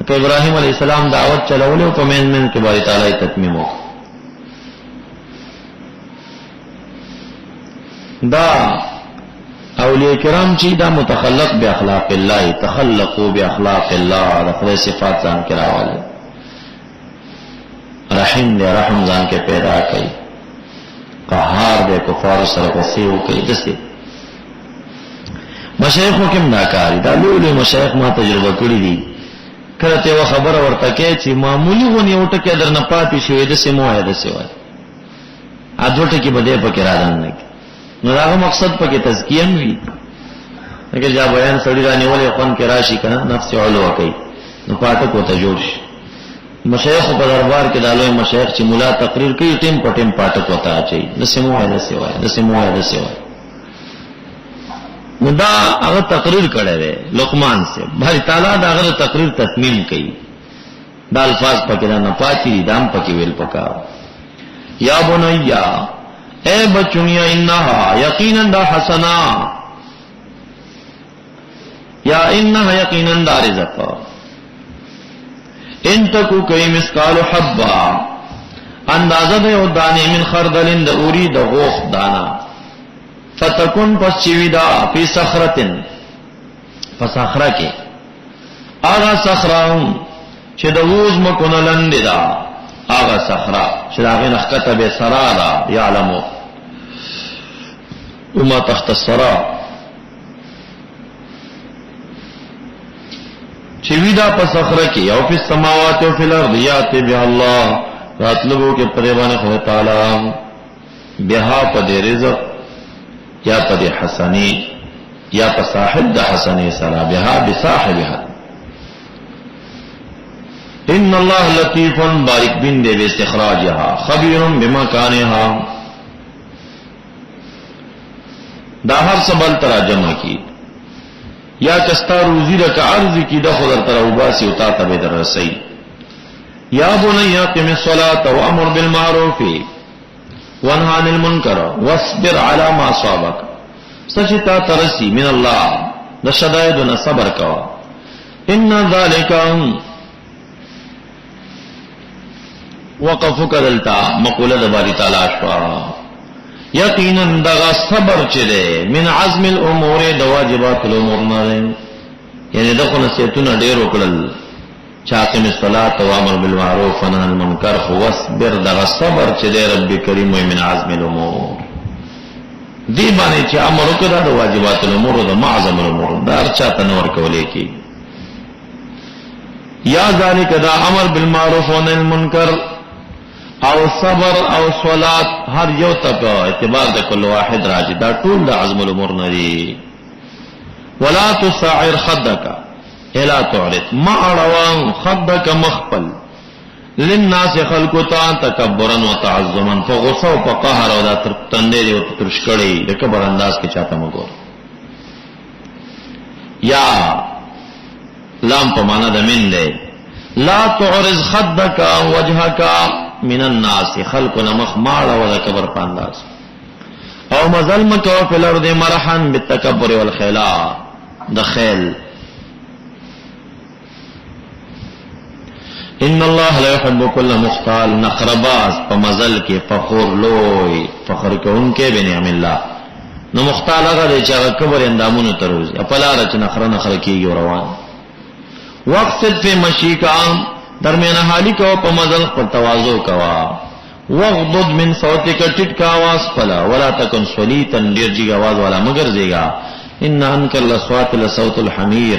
S1: ته ابراهیم علیہ السلام دعوت چلولو په من کې باری تعالی تتمیم وکړه دا اولیاء کرام چې دا متخلق باخلاق الله تخلقوا باخلاق الله د خپل صفات ځان کې راواله رحیم دې رحم ځان کې پیدا کړي قهار دې کفار سره وسیو کوي دسه مشایخ کوم ناکاری دا لولې مشایخ ما تجربه کړی دي کله ته خبر ورته کې چې معمولی غونی وټه کې درنه پاتې شوې د سیمو ده سیوای اځوټه کې بده پکې راځن نه نو دا مقصد پکې تزکیه وي اگر جا بیان سړی رانیولې خون کې راشي کنه نفس علو کوي نو پاته کوته جوړ شي
S2: مشایخ په دربار کې د لوی مشایخ چې مولا تقریر کوي ټیم په ټیم پاټک وتا اچي د سموه نو دا هغه تقریر کړی دی لقمان سے بھاری تعالی دا هغه تقریر تتمیم کوي دا الفاظ پکې نه پاتې دام پکې ویل پکا یا بنیا اے بچونیا انها یقینا دا حسنا یا انها یقینا دا رزق ان تکو کئی مسکال حبا اندازه د یو دانه من خردلن د اوری د غوخ دانا فتکون پس چویدا فی صخرتن فصخره کې آغا صخره چې د ووز مکونلند دا آغا صخره چې داغه نخکته به سرارا یعلمو وما تحت السرا چویدا په صخره کې او په سماوات او په الارض یات به الله راتلو کې پریوانه خو تعالی بها په دې رزق یا په حسنی یا په صاحب د حسنی سره بها بصاحبها ان الله لطیف بارک بن دې استخراجها خبیر بما کانها دا هر سبل تراجمه کی یا کستا روزی رک عرض کی د خضر تر وباسی او تا ته در رسی یا بنی قم الصلاة وامر بالمعروف وانهى عن المنکر واصبر على ما اصابك سچتا ترسی من الله د شدائدنا صبر کوا ان ذلك وقفک دلتا مقوله د باری تعالی شوا یقینا دغه صبر چره من عزم الامور د واجبات الامور نه یعنی دغه نصیحتونه ډیر وکړل چاقم الصلاه و امر بالمعروف ونهى عن المنکر واصبر دغه صبر چره رب کریم من عزم الامور دی باندې چې امر وکړه د واجبات الامور د معظم الامور دا چاته نور کولې کی یا ذالک دا امر بالمعروف ونهى عن المنکر او صبر او صلات هر یو ته اعتبار د کل واحد راځي دا ټول د عزم الامور نه دي ولا تصعر خدك الا تعرض ما روان خدك مخبل للناس خلقتا تکبرا وتعظما فغصوا وقهر او دا تندې او ترشکړي د کبر انداز کې چاته مګور یا لام په معنا د من ده لا تعرض خدك وجهك من الناس خلقنا مخمار ولا كبر پانداز او مظلم کو فی الارض مرحن بالتکبر والخیلا د خیل ان الله لا يحب كل مختال نخرباز په مزل کې فخور لوی فخر کوونکې بنعم الله نو مختال هغه چې کبر اندامونو تروز خپل راچ نخره کیږي روان وقصد فی مشیکا درمیان حالی کو په مزل پر تواضع کوا وغضض من صوتک ټټ کا आवाज پلا ولا تکن صلیتا ډیر جی आवाज والا مگر زیگا ان انک الاصوات لصوت الحمیر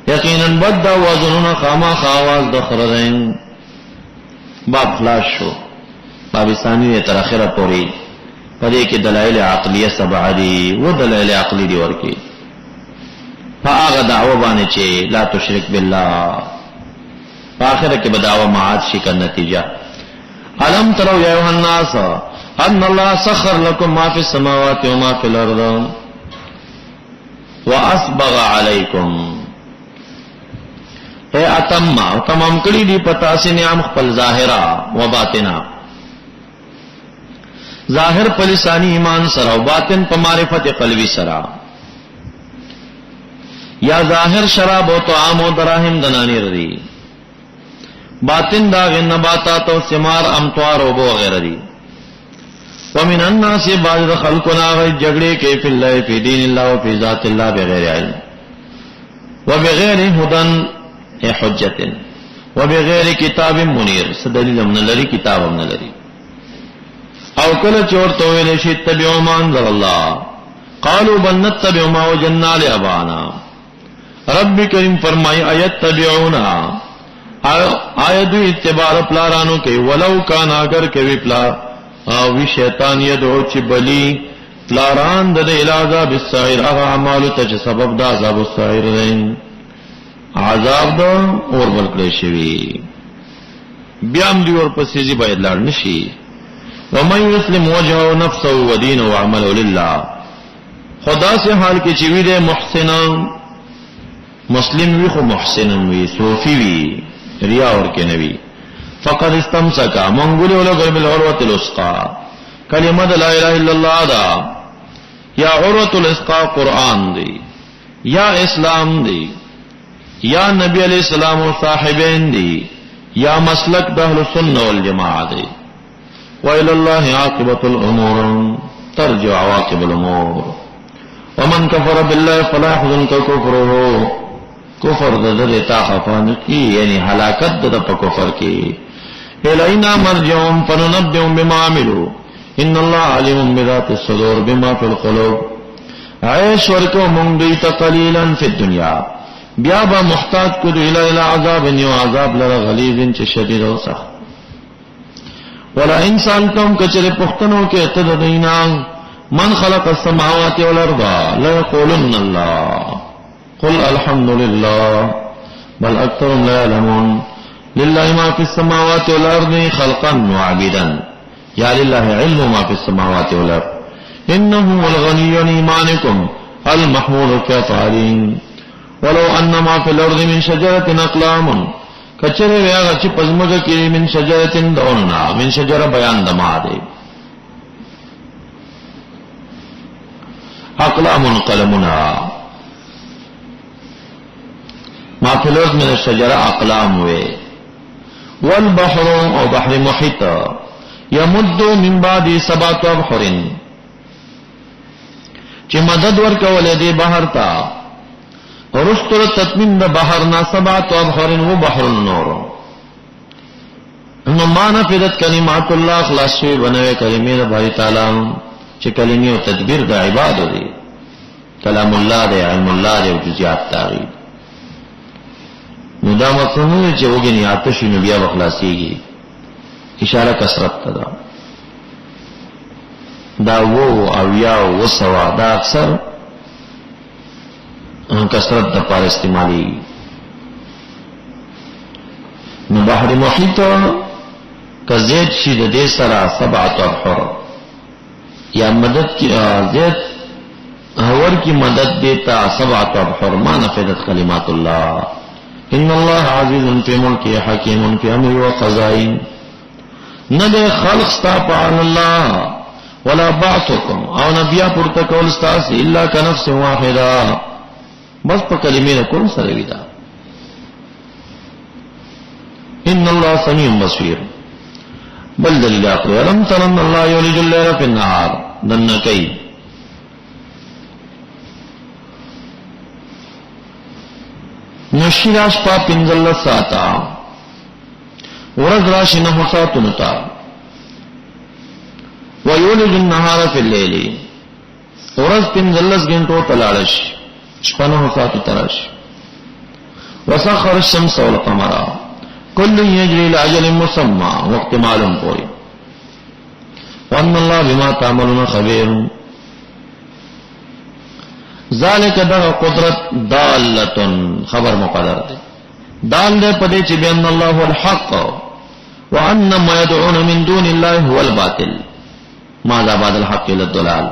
S2: یقینا بد وزنون خاما خواز دخرین باب خلاص شو باب ثانی تر اخره پوری پدې کې دلایل عقلیه سبع دي و دلایل عقلی دي ورکی فاغه دعوه باندې چې لا تشرک بالله آخر کې بداوا معاد شي کا نتیجہ علم تروا یا ایها الناس ان الله سخر لكم ما في السماوات وما في الارض واسبغ عليكم اے اتم تمام کړي دي پتا سي نعم خپل ظاهرا و باطنا ظاهر په لسانی ایمان سره او باطن په معرفت قلبی سره یا ظاهر شراب او طعام او دراهم دنانی ردی باطن دا غن نباتات او ثمار امطار او وغیرہ دی ومن الناس بعض خلقنا غی جگڑے کے فی اللہ فی دین اللہ و فی ذات اللہ بغیر علم وبغیر ہدن حجت وبغیر کتاب منیر سدلیل من لری کتاب من لری او کل چور تویل شی اتبعوا ما انزل اللہ قالوا بل نتبع ما وجدنا لآبانا رب کریم فرمائی ایتبعونا آیدو اتبار پلارانو کے ولو کان اگر کے وی پلا وی شیطان یدعو چی بلی پلاران د عذاب السعیر اغا اعمالو تا سبب دا عذاب السعیر دین عذاب دا اور بلکڑے شوی بیا هم دی ورپسې ځي باید لاړ نشي. ومن یسلم وجهه نفسه ودینه وعمله لله، خدا سے حال کې چې وی دی محسن مسلم وی خو محسن وی صوفی وی ریا اور کې نوی، فقد استمسک منګول ولګر بالعروة الوثقى، کلمه لا اله الا الله دا یا عروة الوثقى قرآن دی یا اسلام دی یا نبی علیہ السلام و صاحبین دی یا مسلک د اهل السنه والجماعه دی. وإلى الله عاقبة الأمور، ترجع عواقب الأمور. ومن كفر بالله فلا يحزنك كفره، کفر د تا خفان کی یعنی ہلاکت د په کفر کی. الینا مرجعهم فننبئهم بما عملوا ان الله علیم بذات الصدور بما في القلوب. عیش ورکو مونږ دوی ته قلیلا فی الدنیا، بیا به محتاج کو دوی له عذاب یو عذاب لره غلیظ چې شدید او سخت. ولا انسان کوم کچره پختنو کې ته دینا من خلق السماوات والارض لا يقولن الله قل الحمد لله بل اكثرهم لا يعلمون. لله ما في السماوات والارض خلقا وعبيدا، یا لله علم ما في السماوات والارض انه هو الغني عن ايمانكم المحمود كفارين. ولو ان ما في الارض من شجره اقلام، کچره ویاغه چې پزماګه کې من شجرتين دوننا، من شجره بیان دما ده، اقلام قلمنا، ما في الارض من الشجره اقلام وي. والبحر او بحر محيط يمد من بعد 7 ابحر، چې مدد ورکول دي بحر تا ورستر تتمیم د بحر نا 7 ابحر و بحر النور. نو ما نفذت کلمات الله، خلاص شوی بنوي کلمې د باری تعالی چې کلمې او تدبیر د عبادت دي، کلام الله دی، علم الله دی او جزئیات تاغي. نو دا مفهوم چې وګینی آتش نو بیا بخلاصيږي، اشاره کثرت ته دا وو او یا وسوا دا اکثر کثرت د پاره استعمالي. نو بحر محیط کزید شي د دې سره 7 ابحر، یا مدد کی زید اور کی مدد دیتا 7 ابحر. ما نفذت کلمات الله ان الله عزیز فی ملک حکیم فی امر و قضاء. نده خلق ستا پعن الله ولا بعثکم او نبیا پورته کول استاس الا کنفس واحده، بس په کلمې کول سره ویدا. ان الله سمیع بصیر. بل دلیل اخر علم ترن الله یولج الليل فی النهار، دنکی نشیراش پا پنزل ساتا ورز راشی نحو ساتنتا ویولج النهار فی اللیل، ورز پنزلس گنٹو تلالش شپنه ساتو تراش. وسخر الشمس والقمر كل يجري لأجل مسمى وقت معلوم پوری. وان الله بما تعملون خبير. ذالک دا قدرت دالتن خبر مقدر دے، دال دے پدے چی بان اللہ هو الحق وان ما يدعون من دون الله هو الباطل ماذا بعد الحق الا الضلال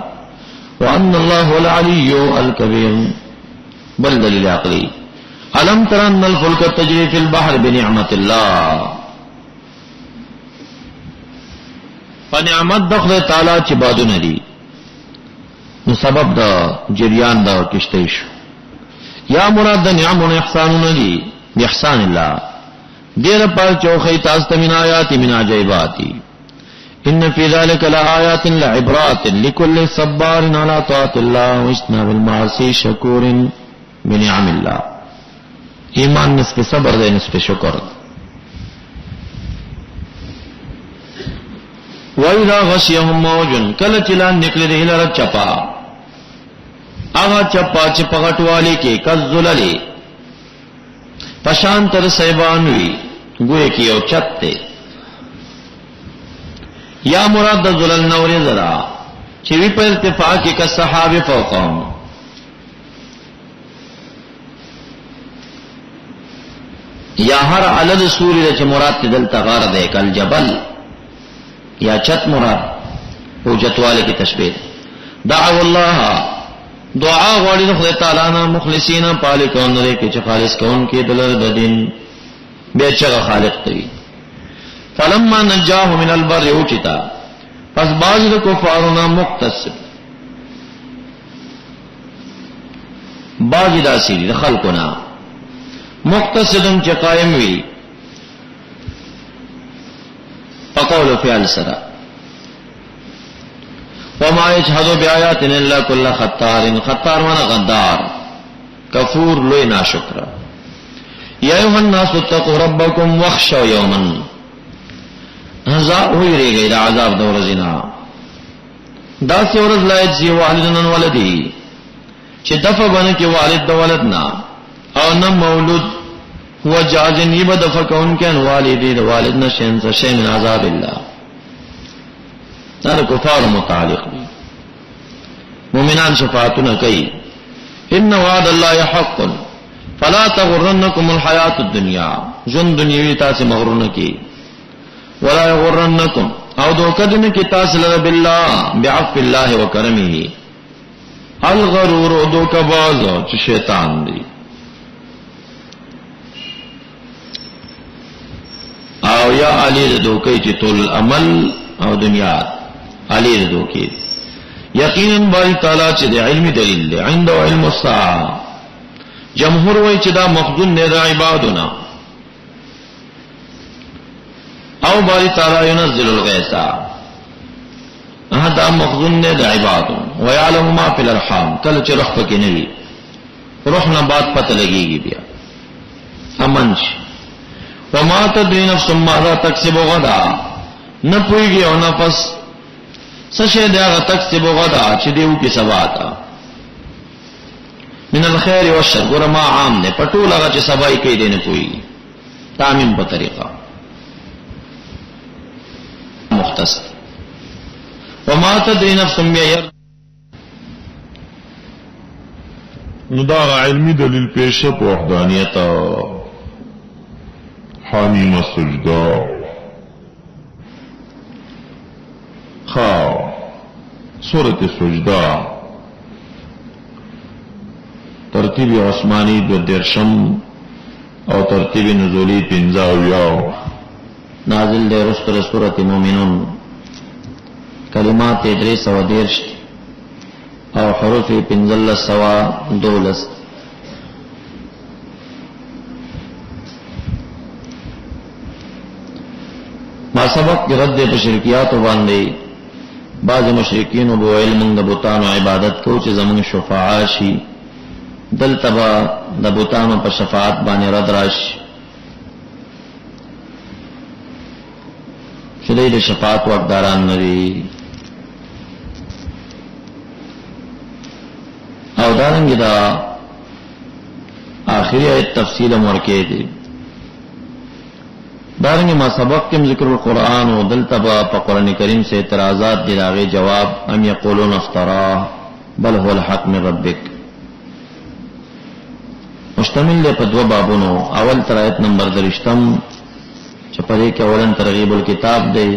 S2: وان الله هو العلي الكبير. بل دلیل عقلی علم تر ان الفلک تجری فی البحر بنعمت الله، فنعمت دخل تعالی چی بادو ندی نو سبب دا جریان دا کشته شو. یا مراد دا نعم و احسان ندی باحسان الله، دیر پر چوخی تاستا من آیات من عجائباتی. ان فی ذلک لآیات لعبرات لکل صبار علی طاعت الله واجتناب المعاصی شکور بنعم الله. ایمان نصف صبر دے نصف شکر. وَإِذَا غَشِيَهُمْ مَوْجٌ کل چلان نکلے دے لرد چپا، آغا چپا چپغٹ والے کے کالظلل پشانتر سیبانوی گوئے کی او چت تے. یا مراد دا ظلل نوری ذرا چوی پر ارتفاع کی کالسحاب فوقهم. یا هر علد سوری چې مراد دل تغار ده کل جبل یا چت مراد او جتواله کی تشبیه دعوا الله دعا غواړي د خدای تعالی نه مخلصین پالکون لري چې خالص کون کې دلر د دین به چې خالق دی فلما نجاه من البر اوچتا پس باز د کفارنا مقتصد باز داسي د خلقنا مقتصدن چې قائم وي فقول فعل سرا وما يجحد بآياتنا إلا كل خطار وانا غدار كفور لوی ناشکر یا ایها الناس اتقوا ربكم واخشوا يوما هزا ویری گئی دا عذاب دور زنا دا سورز لا يجزي والدن ولدی چې دفع بنه کې والد د ولدنا او نه مولود هو جازن یبد فکون کان والدی د والد نشین شین من عذاب الله دا کفار متعلق دي مومنان شفاعتنا کوي ان وعد الله حق فلا تغرنكم الحیات الدنیا جن دنیوی تاسو مغرور کی ولا يغرنكم او دوکدن کی تاسو لرب الله بعفو الله وکرمه الغرور دوکباز چې شیطان دی او یا علی دوکې چې ټول عمل او دنیا علی دوکې یقینا باری تعالی چې د علم دلیل دی عنده علم الساعه جمهور وای چې دا مخزون نه د عبادنا او باری تعالی ينزل الغیث دا مخزون نه د عبادو ويعلم ما فی الارحام کله چې روح پکې نه وي روح نه بعد پته لګيږي بیا امنش وما تدري نفس ماذا تكسب غدا نه پويږي او نفس سشه دا تکسب غدا چې دیو کې سبا تا من الخير والشر ګور ما عام نه پټول هغه چې سبا یې کوي دې نه پويږي تامین په طریقه مختصر وما تدري نفس ما ير
S1: ندار علمی دلیل پیشه په وحدانیت حامیم سجدا سورة سجدا ترتیب عثمانی دو درشم او ترتیب نزولی پنزاویاو
S2: نازل دے رستر سورة مومنون کلمات 313 او حروف 1512 ما سبق کی رد په شرکیات باندې بعض مشرکین وبو علم د بوتانو عبادت کو چې زمون شفاعه شي دل تبا د بوتانو په شفاعت باندې رد راشي شدید شفاعت واقداران ندي او دارنګه دا آخری ایت تفصیل مرکه دي دارنګه ما سبق کې ذکر القرآن او دلتبا په قران کریم سے اعتراضات دي راغی جواب ام یقولون افترا بل هو الحق من ربک مشتمل له په دوه بابونو اول تر آیت نمبر 30 چې په دې کې اولن ترغیب الکتاب دی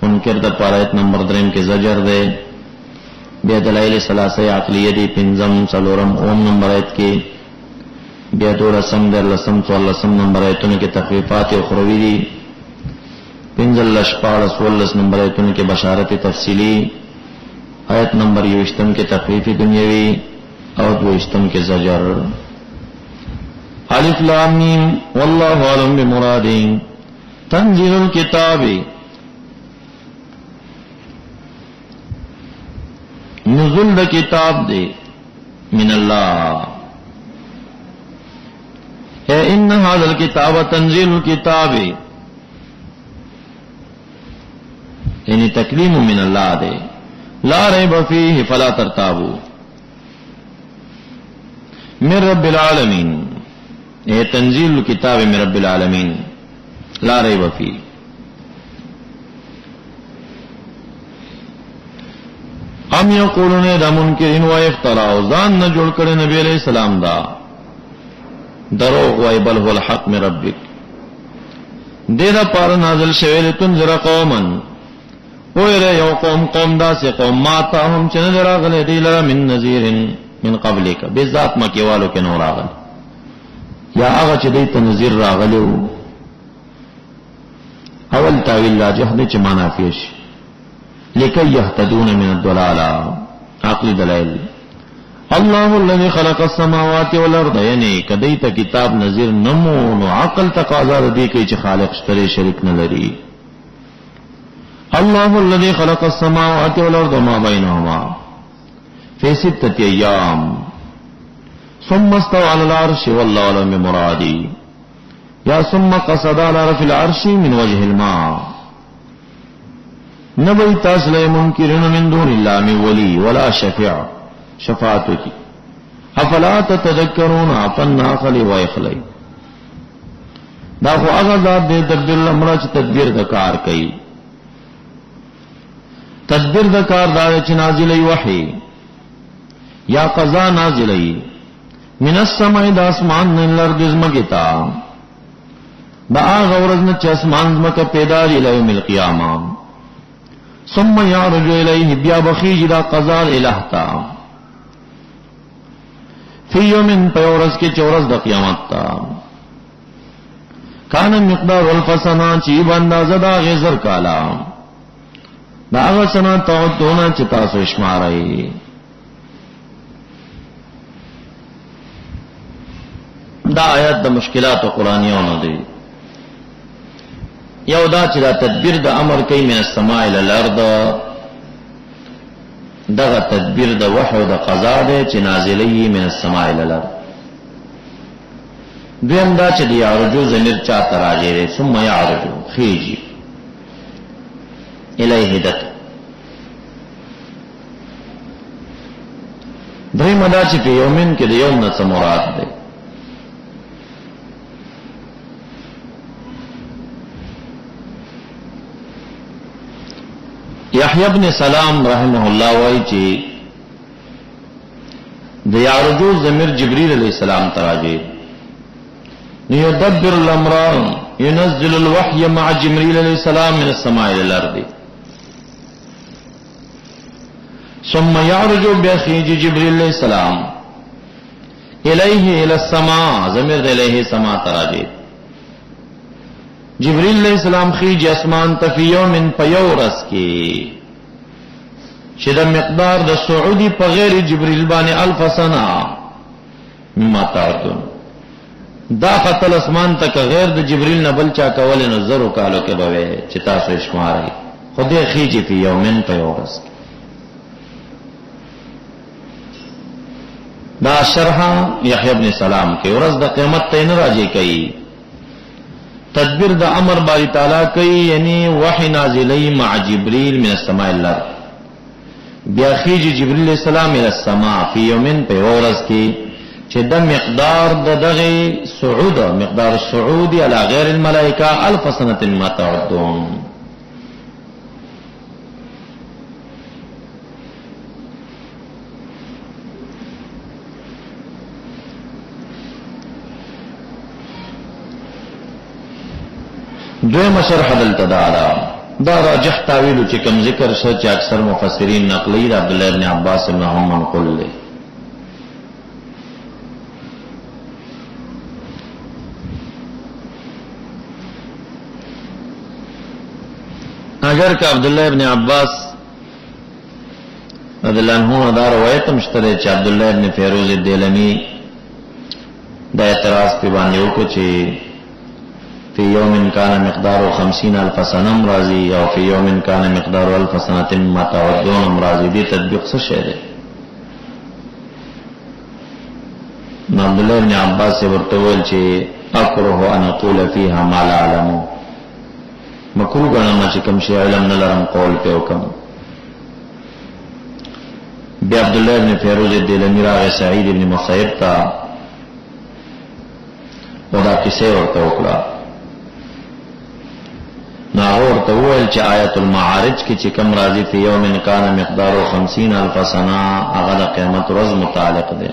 S2: منکر د پارایت نمبر 3 کې زجر دی بیا دلائل ثلاثه عقلیه دی پنځم څلورم اوم نمبر آیت کې بیا دولسم درلسم څوارلسم نمبر آیتونو کې تخفیفات اخروی دي پنځلس شپاړس ولس نمبر آیتونو کې بشارت تفصیلی آیت نمبر 20 کې تخفیف دنیوی او 22 کې زجر الف لام میم والله اعلم بمراده تنزيل الكتاب نزول د کتاب دی من الله ہے ان هذا الكتاب تنزيل الكتاب یعنی تکلیم من الله دی لا ریب فیه فلا ترتابوا من رب العالمین ہے تنزيل الكتاب من رب العالمین لا ریب فیه ام یقولون دا منکرین و افتراء ځان نه جوړ کړي نبی علیہ السلام دا دروغ وای بل هو الحق من ربک. دیده پار نازل شوی لتنذر قوما ویره یو قوم دا سی قوم ماتاهم چه ندر آغل دیلر من نذیر من قبلک بذات مکیوالو کے نور آغل یا آغا چه دیتا نذیر راغلو. اول تاویل راجح دی چه مانا فیش لکی یهتدون من الدلالا عقل دلائل. اللہ الذی خلق السماوات والارض یعنی کدیتا کتاب نذیر نمون و عقل تقاضا دی کئی چه خالق شتر شرک نلری. اللہ الذی خلق السماوات والارض ما بینهما فی ستة ایام ثم استوى على العرش والله اعلم بمرادی یا ثم قصد على رفع العرش من وجه الماء. نبی تاسل منکرن من دون اللہ من ولی ولا شفیع شفاعتو کی افلا تتذکرون اپن ناخلی و اخلی. دا خو اغا ذات دے تدبیر الامر چی تدبیر دکار کئی. تدبیر دکار دار چی نازلی وحی یا قضا نازلی من السماء دا اسمان نلرد ازمکتا دا آغا ورزن چی اسمان ازمک پیدار الہم القیامہ ثم یعرج الیہ بیا بخیج دا قضا الہتا فی یومن پیورز کے چورز دا قیامت تا کان مقدار والفسنا چیب اندازہ دا غیزر کالا دا آغا سنا تعدونا چتا سو اشمارائی. دا آیات دا مشکلات و قرآنیون دی یو دا چی دا تدبیر دا امر کئی من السماع الالارد دا تدبیر دا وحی دا قضا دے چی نازلی من السماع الالارد. دویم دا چی دی یعرجو زمیر چا تراجی دے ثم یعرجو خیجی الیہ دت. دریم دا چی پی یومن کی دا یوم نس مراد دے. یحیی ابن سلام رحمہ اللہ وائی چی دا یعرجو ضمیر جبریل علیہ السلام تراجی لیدبر الامر ينزل الوحی مع جبریل علیہ السلام من السماء الى الارض ثم یعرجو بخیج جبریل علیہ السلام الیہ الى السماء ضمیر الیہ سما تراجی جبریل علیہ السلام خیج اسمان تفیو من پیورس کی شدہ مقدار دا سعودی پغیر جبریل بانی الف سنہ مما تعدون دا قتل اسمان تک غیر دا جبریل نبل چاکا ولی نظرو کالو کے بوے چتا سو اشماری خودی خیجی فی یومن پیورس کی. دا شرحا یحیی ابن سلام کے ورز دا قیمت تین راجی کئی تدبیر دا امر باری تعالیٰ کئی یعنی وحی نازلی مع جبریل من السماء الارض بیا خیج جبریل علیہ السلام الى السماء فی یومن پہ ورز کی چھ دا مقدار دا دغی سعود مقدار السعودی علی غیر الملائکہ الف سنت ما تعدون. دویم شرح دلتا دا راجح تاویلو چی کم ذکر شد چی اکثر مفسرین نقلی دا عبداللہ ابن عباس ابن هم منقل لے. اگر کہ عبداللہ ابن عباس رضی اللہ عنہ دا روایت مشترے چی عبداللہ ابن فیروز الدیلمی دا اعتراض پی بانیو کو چی فی یوم کان مقدار 50,000 سنم راضی او فی یوم کان مقدار 1000 سنت ما تعدون راضی دی تطبیق سے شہر ہے. عبداللہ ابن عباس سے ورطول چی اکرہو ان اقول فیہا ما لا علمو مکروہ گناما چی کم شی علم نلرم قول پہ حکم. بی عبداللہ ابن فیروز الدیلمی راغ سعید ابن مصیب تا ودا کسے ورطا اکلا ناغور تاویل چی آیت المعارج کی چی کم راضی فی یوم کان مقدار 50,000 سنہ اغد قیمت رز متعلق دے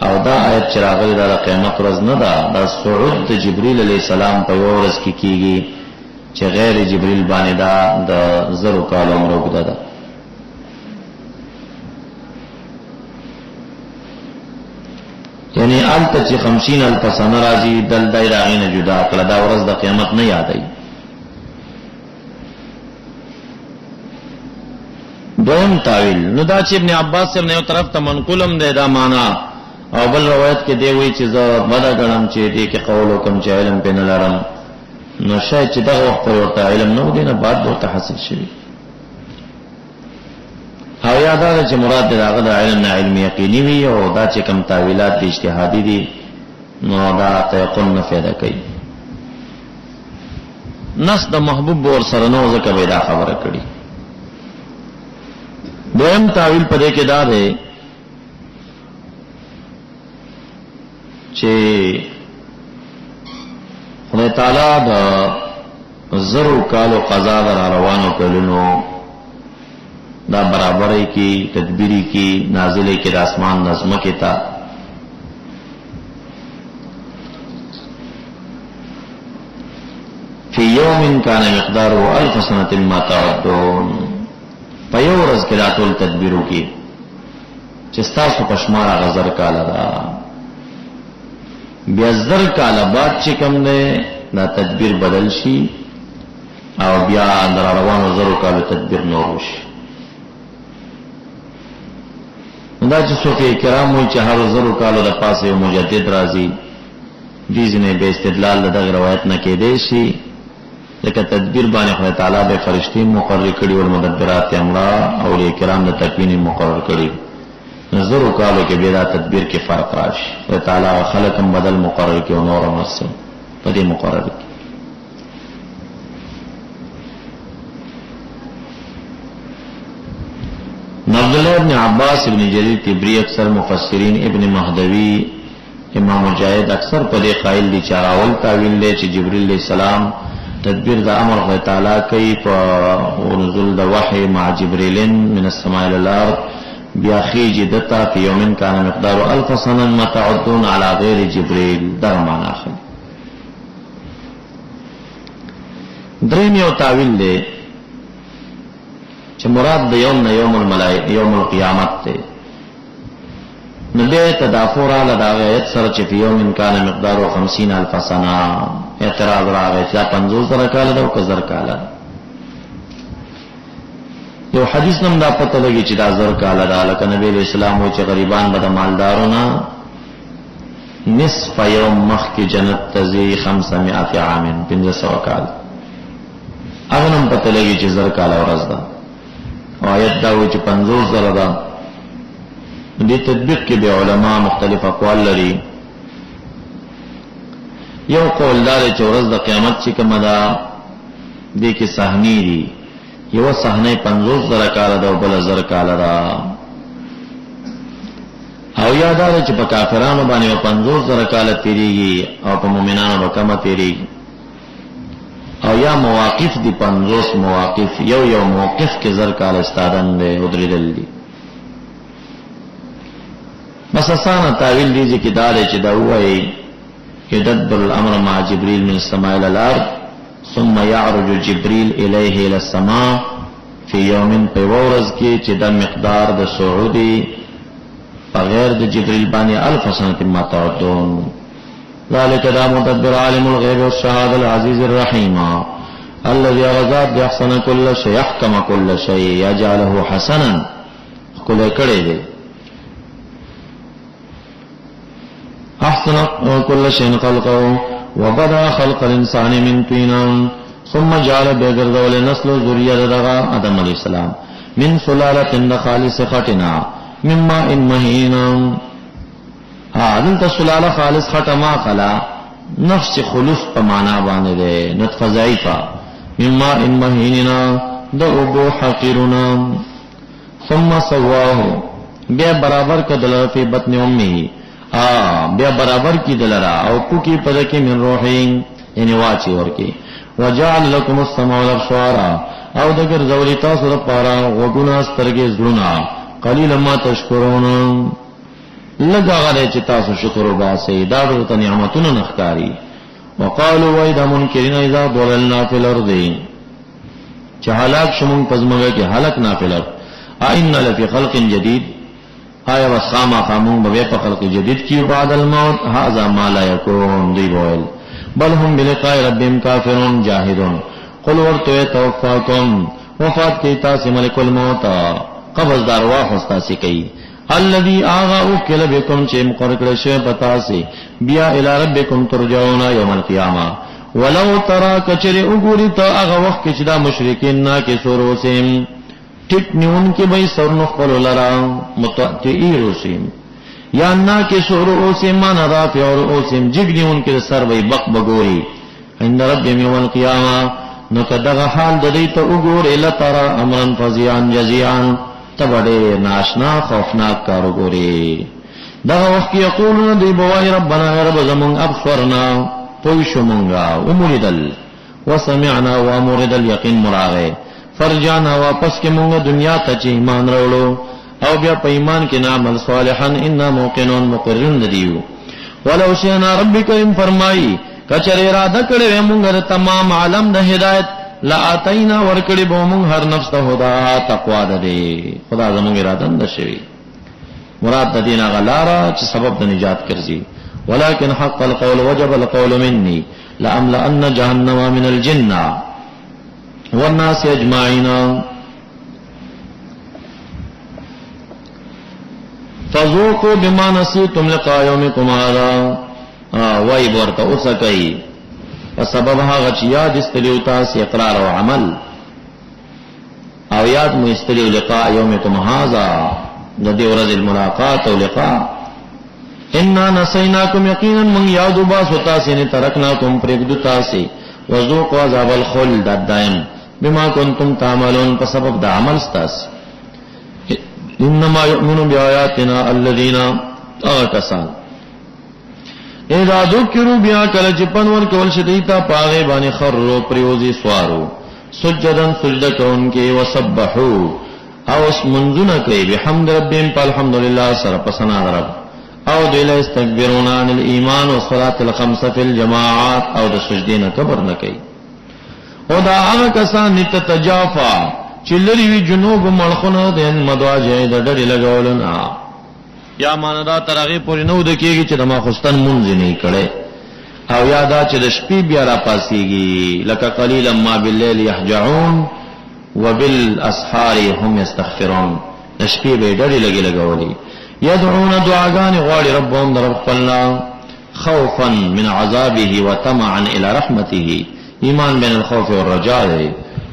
S2: او دا آیت چې راغلی دا د قیامت ورځ نه ده، دا صعود د جبرئیل علیه السلام په یوه ورځ کې کیږي چې غیر جبرئیل باندې دا د 1000 کال عمر اوږده ده. یعنی الته چې 50,000 سنه راځي دل دای راغینه جدا کړه، دا ورځ د قیامت نه یادای. دویم تعویل نو دا چې ابن عباس سے یو طرف ته منقولم دی دا معنا، او بل روایت کې دی وی چې زه بدا غنم چې دې کې قول وکم چې علم په نه لرم، نو شاید چې دا وخت ورته علم نو دی نه بعد ورته حاصل شي. او یاد ده چې مراد دغه د علم نه علم یقیني وي، او دا چې کوم تعویلات دي اجتهادي دي نو دا تيقن نه پیدا کوي. نس د محبوب ور سره نو ځکه به دا خبره کړي. دویم تعویل پدې کې دا ده چې خدای تعالی د 1000 کالو قضا در روانو کولونو دا برابرۍ کی تدبیری کی نازلې کې د اسمان نظم کې تا فی یوم کان مقداره 1000 سنه ما تعدون، په یو ورځ کې دا ټول تدبیرو کې چې تاسو په شمار هغه 1000 کال ده، بیا 1000 کال بعد چې کوم نه دا تدبیر بدل شي او بیا در روانو 1000 کال تدبیر نور شي. دا چې صوفي کرام وایي چې هر 1000 کالو د پاسه یو مجدد راځي، دې ځنه به استدلال دغه روایت نه کېدی شي، لکه تدبیر باندې خدای تعالی به فرشتي مقرر کړي او مدبرات امرا اولیاء کرام د تکوین مقرر کړي. 1000 کالو کې به دا تدبیر کې فرق راشي، خدای تعالی خلقم بدل مقرر کړي او نور مسل په دې مقرر کړي. عبداللہ ابن عباس ابن جریر طبری اکثر مفسرین ابن مهدوی امام مجاہد اکثر پدے قائل دی چاراول تعویل دے چې جبرئیل علیہ السلام تدبیر دا امر خدای تعالی کوي په نزول د وحی مع جبرئیل من السماء الى الارض بیا خیج دتا فی یوم کان مقدار 1000 سنه ما تعدون علی غیر جبرئیل، دا معنا اخلي. دریم یو تعویل دے چې مراد د یوم نه یوم الملائکه یوم القیامت ته نو دې تدافور علی دا آیت سره چې په یوم کان مقدار 50,000 سنه اعتراض راغی چې 50,000 کال دا او 1000 کال. یو حدیث نم دا پته لګی چې دا 1000 کال دا لکه نبی اسلام و چې غریبان به د مالدارونه نصف یوم مخ کی جنت تزي 500 عام 500 کال. هغه نم پته لګی چې 1000 کال ورځ ده. آیت دا وی چې 50,000 ده. دې تطبیق کې به علما مختلف اقوال لري. یو قول دار چې ورځ د قیامت چې کومه ده دې کې صحنی دي، یو صحنه 50,000 کال ده او بل 1000 کال ده. او یادار چې په کافرانو باندې 50,000 کال تیریږي او په مؤمنانو به کم تیریږي. او یا مواقف دی 50 مواقف، یو موقف کې 1000 کال استادن دی او درېدل دي. بس اسانه تعویل دی چې دا دی چې دا وایي يدبر الامر مع جبريل من السماء الى الارض ثم يعرج جبريل اليه الى السماء في يوم بورز کې چې دا مقدار د صعودي بغیر د جبريل باندې 1000 سنه ما تعدون. ذلك دا مدبر عالم الغيب والشهادة العزيز الرحيم الذي غزاد يحسن كل شيء يحكم كل شيء يجعله حسنا كل کړي دي احسن كل شيء خلقه وبدا خلق الانسان من طين ثم جعل بغرض نسل ذريه دغا آدم عليه السلام من سلاله خالص خطنا مما مهين. دلته سلاله خالص خطما خلا نفس خلوص په معنا باندې ده، نطفه ضعیفه مما مهیننا دعو حقیرنا ثم سواه بیا برابر کدل فی بطن امه بیا برابر کی دلرا او پوکی پدکی من روحین یعنی واچی ورکی وجعل لكم السمع والابصار او دگر زولی تاسو لپاره وګونه سترګې زړونه قلیل ما تشکرون لگا غره چې تاسو شکر وباسئ دا ورته نعمتونه نخکاری. وقالوا وإذا منكرين إذا ضللنا في الأرض چې هلاک شوم پزماګه کې هلاک نه فلر ائنا لفي خلق جديد آیا وساما قامون به په خلق جدید کې بعد الموت هذا ما لا يكون دی بول بل هم بلقاء ربهم كافرون جاهدون قل ورتو توفاكم وفات کی تاسو ملک الموت قبض دار واخ استاسی کی الذي آغا وکل بكم چې مقرر کړی شی پتا سي بیا الى ربكم ترجعون يوم القيامه ولو ترى کچره وګوري ته هغه وخت کې چې دا مشرکین نا کې سورو سیم ټیک نیون کې به سرنو خپل لرا متعتیر سیم یا نا کې سورو سیم معنا رافع او سیم جګ نیون کې سر وي بق بګوري عند رب يوم القيامه نو کداغه حال د دې ته وګوري لترى امرا فزيعا جزيعا تبړې ناشنا خوفناک کار وګوري دا وخت یقولون دی بوای ربنا یا رب زمون ابصرنا پوشمونگا اموردل وسمعنا واموردل یقین مراغے فرجانا واپس کے مونگا دنیا تا چی ایمان روڑو او بیا پا ایمان کی نعمل صالحا انا موقنون مقررن دیو ولو شئنا ربی کریم فرمائی کچر ارادہ کڑے مونگا تمام عالم دا ہدایت لآتینا ورکڑی بو مونگ ہر نفس دا ہدا تقوی دا دے خدا زمونگ ارادہ دا شوی مراد دا دینا غلارا چی سبب دا نجات کرزی ولكن حق القول وجب القول مني لأملأن جهنم من الجنة والناس أجمعين فذوقوا بما نسيتم لقاء يومكم هذا وای ورته اوسکای وسبب هغه چې یاد استلیو تاسو اقرار او عمل او یاد مو استلیو لقاء يومكم هذا د دې ورځې الملاقات او لقاء انا نسیناکم یقینا من یاد باس تاسو نه ترکناکم پرګدو تاسو وذوقوا عذاب الخلد الدائم بما كنتم تعملون په سبب د عمل تاسو انما يؤمن بآياتنا الذين كسان اذا ذکروا بها کله چې پنور کول شدیتا پاغه باندې خرو پریوزی سوارو سجدن سجده کوونکې وسبحوا او منذنا کوي بحمد ربهم الحمدلله سره پسنا رب او دل استكبرون عن الايمان والصلاه الخمس في الجماعات او د سجدین کبر نه کوي او دا هغه کسان نتتجافا چې لري وی جنوب ملخونه د مدواجه د ډډې لګولنا یا ماندا ترغه پورې نو د کېږي چې د ما خوستن مونږ نه کړي او یادا چې د شپې بیا را پاسيږي لکه قليلا ما بالليل يهجعون وبالاسحار هم يستغفرون د شپې به ډډې لګولې يدعون دعاګان غواړي ربهم در خپلنا خوفا من عذابه وطمعا الى رحمته ایمان بین الخوف والرجاء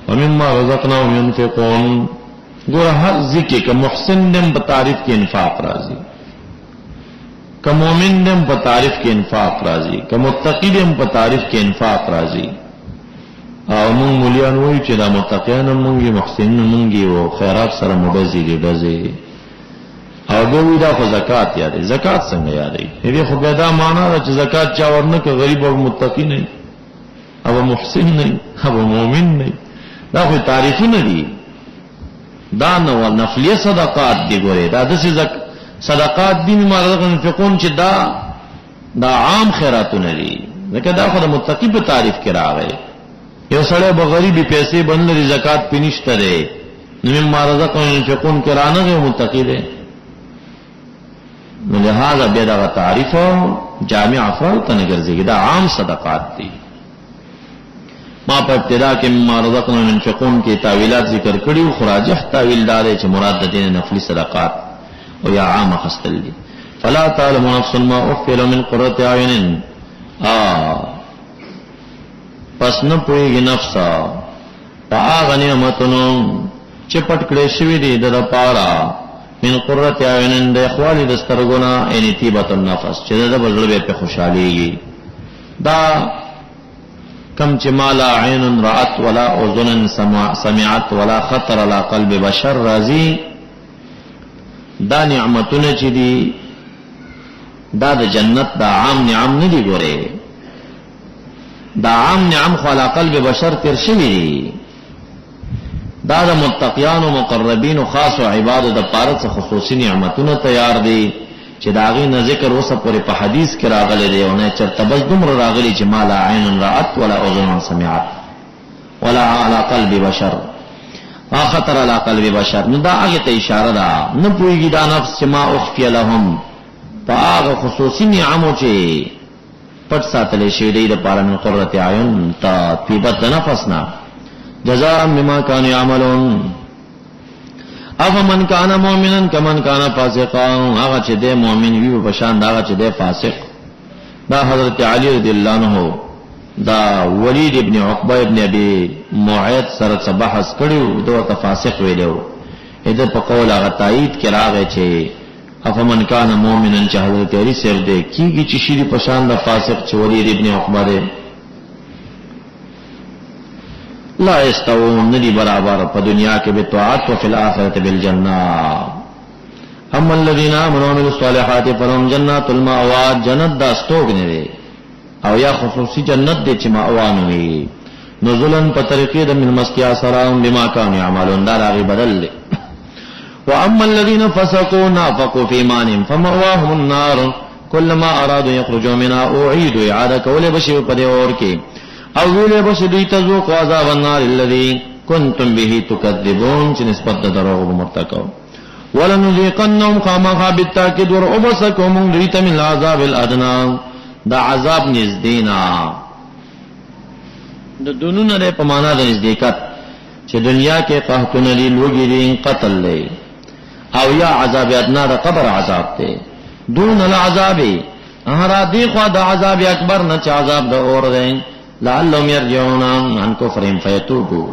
S2: ومما رزقناهم ينفقون ګور هر ذکر ک محسن دم په تعریف کې انفاق راځي ک مؤمن دم په تعریف کې انفاق راځي ک متقی دم په تعریف کې انفاق راځي او مونږ مليان وایو چې دا متقیان مونږه محسنین مونږه او خیرات سره مبذل دي او دوی دا خو زکات یادې زکات څنګه یادې دې خو به دا معنا ده چې زکات چا ورنه ک غریب او متقی نه او محسن نه او مؤمن نه دا خو تعریفونه دي دا نو نفلی صدقات دی ګوره دا د صدقات دي مرغه انفقون چې دا عام خیراتونه دي لکه دا خو د متقی په تعریف کې راغی یو سړی به غریبي پیسې بنلري زکات پینشته دی نو مرغه انفقون کرانه دی متقی دی نو لہذا بیا دا تعریف جامع افراد ته نه ګرځي دا عام صدقات دي ما په ابتدا کې ما رزقنا منفقون کې تعویلات ذکر کړیو خراجح تعویل دار چې مراد د دین نفلی صدقات او یا عام خستل دي فلا تعلم نفس ما اخفي من قرة اعين پس نه پويږي نفسا هغه نعمتونو چې پټ کړې شوی دي د پاره من قرة اعين د اخوال د سترګونه ان طيبه النفس چې د بزړه په خوشاليږي دا کم چې مالا عین رأت ولا اذن سمعت ولا خطر على قلب بشر راضی دا نعمتونه چې دي دا د جنت دا عام نعم نه دي ګوره دا عام نعم خو على قلب بشر تر شوی دا د متقیان او مقربین او خاص او عبادت د پاره خصوصي نعمتونه تیار دي چې داغي نه ذکر اوسه پورې په حدیث کې راغلی دی او نه چرته بس دومره راغلی چې ما لا عین رأت ولا اذن سمعت ولا على قلب بشر خطر على قلب بشر. نو دا هغه ته اشاره ده نه پويږي دا نفس چې ما اخفي لهم په هغه خصوصي نعمو چې پټ ساتلې شوی دی د پاره من قرۃ اعین تا طيبت نفسنا جزاء بما كانوا يعملون. افمن کان مؤمنا کمن کان فاسقا هغه چې د مؤمن وی په شان دا چې د فاسق. دا حضرت علی رضی الله عنه دا ولید ابن عقبہ ابن ابي معيط سره بحث کړو دوه فاسق ویلو اې په قول هغه تایید کې راغی چې افمن کان مؤمنا چې حضرت علی سره د کیږي چې شری په شان د فاسق چې ولید ابن عقبہ دی لا استوون ندی برابر په دنیا کې به طاعت او فی الاخرته بالجنہ. اما الذين امنوا وعملوا الصالحات فلهم جنات المأوى جنت دا استوګ نه دی او یا خصوصي جنت دی چې مأوان وي نزلن په طریقې د من مسکیا سلام بما كانوا يعملون دا راغي بدل دی. واما الذين فسقوا نافقوا في ایمانهم فمأواهم النار كلما ارادوا يخرجوا منها اعيدوا اعاده کول بشي په دې اور کې او ویلے بس دوی تذوق عذاب النار الذي كنتم به تكذبون چې نسبت د دروغ مرتکو. ولنذيقنهم خامخا بالتاكيد ورعبسكم دوی من العذاب الادنى دا عذاب نزدینا د دونو نه په معنا د نزدېکت چې دنیا کې قحطونه دي لوګي دي قتل لري او یا عذاب ادنا د قبر عذاب ته دون العذاب هر دی خو د عذاب اکبر نه چې عذاب د اور دی لعلهم يرجعون عن كفرهم فيتوبوا.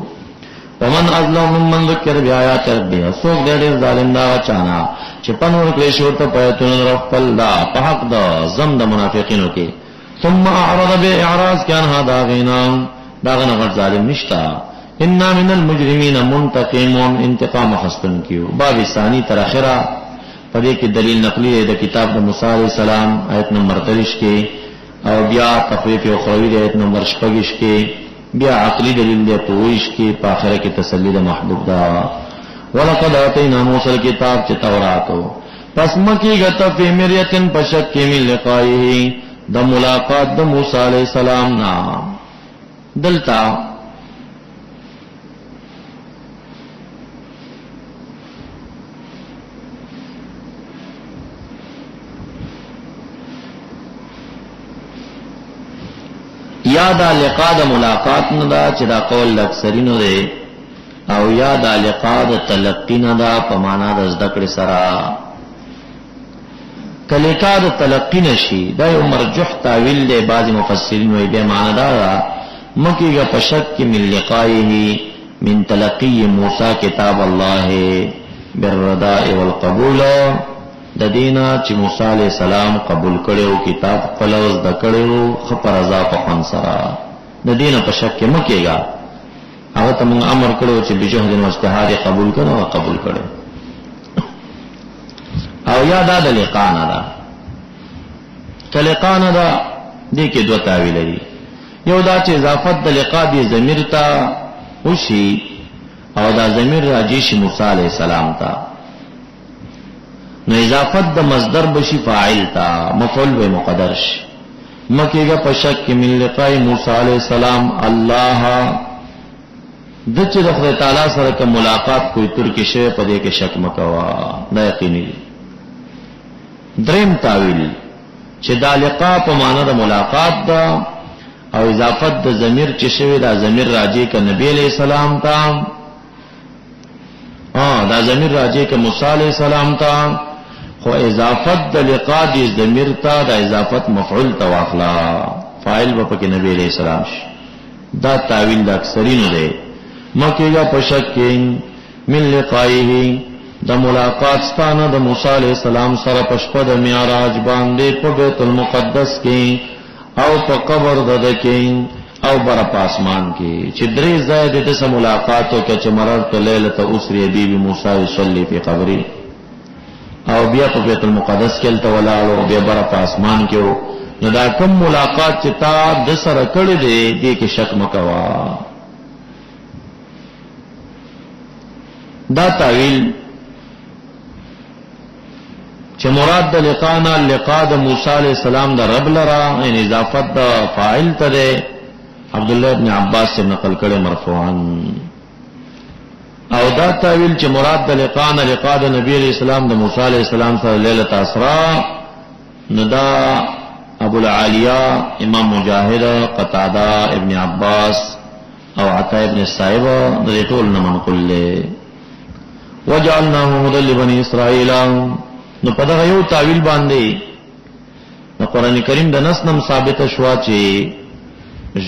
S2: ومن اظلم ممن ذكر بآيات ربه سوق دې ظالم دا چانا چې پنور کړی شو ته پيتون خپل دا په حق دا زم د منافقینو کې ثم اعرض باعراض كان هذا غینا دا غنغ ظالم نشتا. ان من المجرمين منتقمون انتقام خستن کیو. باب ثانی تر اخره په دې کې دلیل نقلی د کتاب د موسی علیہ السلام آیت نمبر 23 کې او بیا تخفیف اخروی آیت نمبر 26 کې بیا عقلی دلیل دی تویش کې په اخره کې تسلی د محبوب دا. ولقد اتینا موسی الکتاب چې توراتو پس مکی غته په مریتن پشک کې مل لقایه د ملاقات د موسی علیہ السلام نا دلتا یا دا لقاء دا ملاقات نه دا چې دا قول اکثرینو دی او یا دا لقاء دا تلقی نه دا په معنا د ذکر سره. کلقاء دا تلقی نشي دا یو مرجح تعویل دی. بعض مفسرین وایي به معنا دا مکیګه په شک کې من لقائه من تلقی موسی کتاب الله بالرداء والقبول د دینا چې موسی علیہ السلام قبول کړو کتاب خپلوز د کړو خبر رضا په خان سره د دینا په شک کې مکیګا هغه ته موږ امر کړو چې بجهد واجتهاد قبول کړو او قبول کړو. او یاد د لقانا دا کلقانا دا دې کې دوه تعویل دي. یو دا چې اضافت د لقا دی ضمیر ته وشي او دا ضمیر راځي شي موسی علیہ السلام ته نو اضافت د مصدر بشي فاعل تا مفعول به مقدر شي. مکیګه په شک کې من لقاء موسی علیہ السلام الله د چې د خدای تعالی سره کوم ملاقات کوئی تر کې شی په دې کې شک مکوا دا یقیني. دریم تعویل چې دا لقاء په معنا د ملاقات دا او اضافت د ضمیر چې شوی دا ضمیر راځي ک نبی علیہ السلام ته دا ضمیر راځي ک موسی علیہ السلام ته خو اضافت د لقاء دی ضمیر ته د اضافت مفعول تواخلا فاعل به پکې نبی علیہ السلام شي. دا تعویل د اکثرینو دی. مکیګه پشکین من لقائه د ملاقات ستانه د موسی علیہ السلام سره پښپد معراج باندې په بیت المقدس کې او په قبر د کې او بر پاسمان کې چې درې ځای د سره ملاقاتو کې چې مررت ليله اسری بی موسی یصلی فی قبری او بیا په بیت المقدس کې تل ولاړو بیا بر پاسمان کې نو دا کوم ملاقات چې تا د سره کړی دی دې کې شک مکوا. دا تعویل چې مراد د لقانا لقا د موسی علیہ السلام د رب لرا ان اضافت د فاعل ته ده عبد الله ابن عباس سے نقل کړي مرفوعا او دا تعویل چې مراد د لقانا لقا د نبی علیہ السلام د موسی علیہ السلام سره ليله اسراء ندا ابو العالیہ امام مجاہد قتادہ ابن عباس او عطا ابن السائب د ټول نه منقول له وجعلناه هدى لبني اسرائيل نو په دغه یو تعویل باندې د قران کریم د نص نم ثابت شوا چې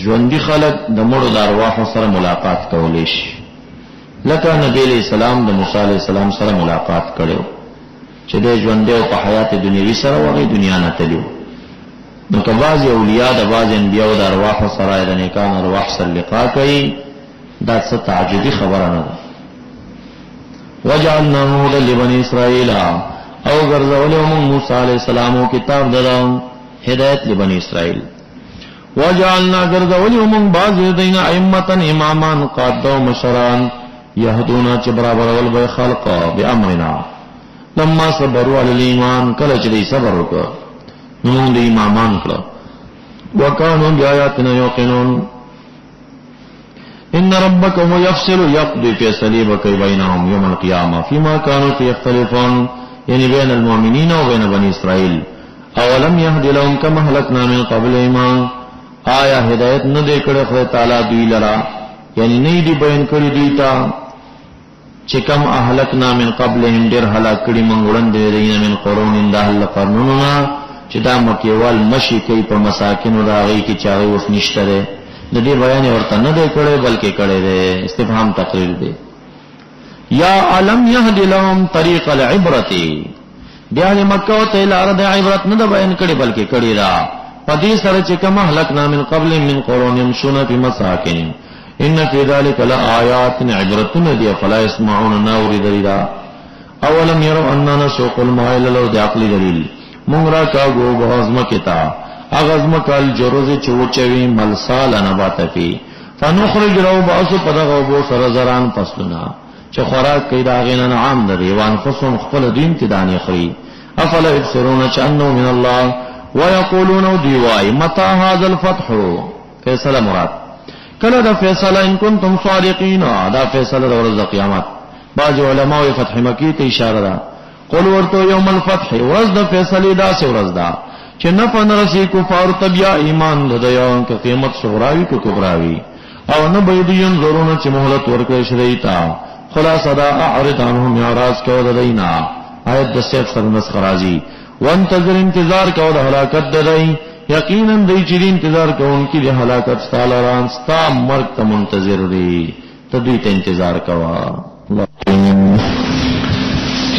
S2: ژوندۍ خلق د مړو د ارواح سره ملاقات کولی شي لکه نبی علیہ السلام د موسی علیہ السلام سره ملاقات کړو چې د ژوندۍ او په حیات دنیوي سره وغه دنیا نه تلو نو که بعض اولیاء د بعض انبیاء د ارواح سره د نیکان ارواح سره لقاء کوي دا څه تعجبي خبره نه ده وجعلناه هدى لبني اسرائيل او ګرځولې موسی علیہ السلام کتاب دلم هدایت لبني اسرائیل وجعلنا ګرځولې بعض دین ائمه امامان قادو مشران يهدون چې برابر ول به خلق بامرنا لما صبروا على الايمان کله چې صبر وکړه نو د امامان کړه وکانو بیااتنا یوقنون ان ربك هو يفصل يقضي في سليبك بينهم يوم القيامه فيما كانوا فيه يختلفون یعنی بین المؤمنین و بین بنی اسرائیل اولم یهد لهم کما هلکنا من قبلهم آیا ہدایت نہ دے کړه خدای تعالی دوی لرا یعنی نه دی بیان کړی دوی ته چې کم اهلکنا من قبلهم ډیر هلاک کړي مونږ وړاندې دینه من قرون د اهل قرنوننا چې دا مکیوال مشي کوي په مساکن راغی کی چاغي اوس نشته ده د دې بیان ورته نه دی کړی بلکې کړی دی استفهام تقریر دی یا علم یهد لهم طریق العبرت بیا مکه ته لار د عبرت نه بیان کړي بلکې کړي را پدې سره چې کما هلکنا من قبل من قرون يمشون في مساکن ان في ذلك لآيات عبرة دي فلا يسمعون ناور دلیلا اولم يروا اننا نسوق الماء الى الارض عقل دلیل مونږ کاغو بازم کتا اغزم کال جروز چوچوي ملسال نبات فی فنخرج رو باسو پدغه بو سر زران فصلنا چې خوراک کوي دا غین انعام لري وان خصم خپل دین ته دانی خري افلا يبصرون چانو من الله ويقولون ديواي متى هذا الفتح فیصله مراد کله دا فیصله ان کنتم صادقین دا فیصله د ورځ قیامت بعض علماء فتح مکی ته اشاره ده قل ورته یوم الفتح ورځ د فیصله دا سه ورځ ده چې نه پنرسي کفار تبیا ایمان ددیان ک قیامت صغراوی کو کبراوی او نه بيدین زورونه چې مهلت ورکړي شریتا خلاصه دا اعرض عنهم اعراض کو ددینا آیت د سیف سره نسخ راځي وانتظر انتظار کو د هلاکت ددی یقینا دای چې انتظار کوونکی د هلاکت ستاله ران ستا مرګ ته منتظر دی ته دوی ته انتظار کوا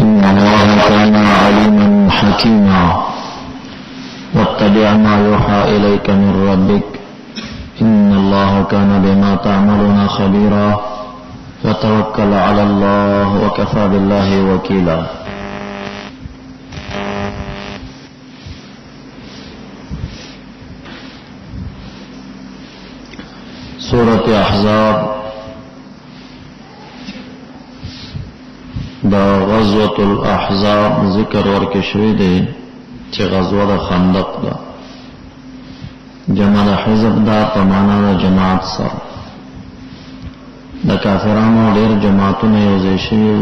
S2: ان الله كان عليما حكيما واتبع ما يوحى اليك من ربك ان الله كان بما تعملون خبيرا وتوكل على الله وكفى بالله وكيلا سورۃ احزاب دا غزوۃ الاحزاب ذکر ورکه شوی دی چې غزوه د خندق ده جمع حزب دا په معنا د جماعت سره د کافرانو ډېر جماعتونه یو ځای شوي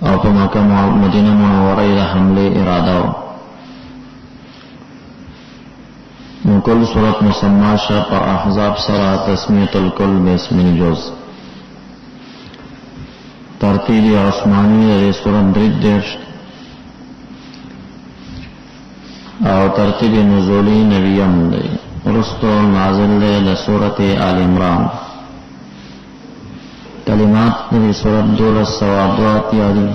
S2: او په مکه مدینه منوره یې د حملې اراده وه کل صورت مسمى شاء احزاب سرا تسمیت الکل باسم الجز ترتیب عثمانی دے صورت درد دیرش او ترتیب نزولی نبیم دے رستو نازل دے لصورت آل عمران کلمات دے صورت دولس سوادوات یادی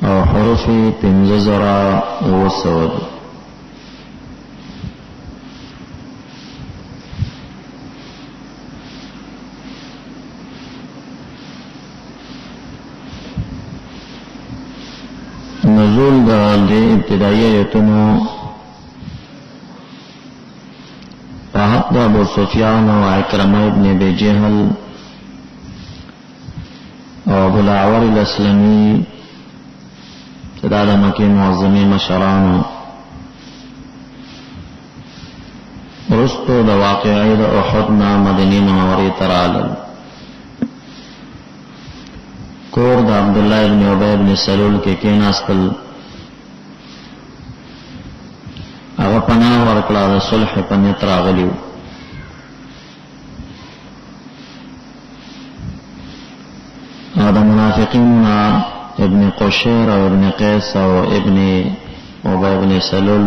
S2: او حرفی پنززرا وسود نزول دا ابتدائی ایتنو فحق دا ابو سفیان و اکرم ابن ابی جہل و ابو العور الاسلمی دا د مکې معظمې مشرانو وروستو د واقعې د احد نه مدینې منورې ته رالل. کور د عبدالله ابن ابی ابن سلول کې کېناستل. هغه پناه ورکړه، د صلح په نیت راغلي وو. او د منافقینو ابن قشیر او ابن قیس او ابن ابی ابن سلول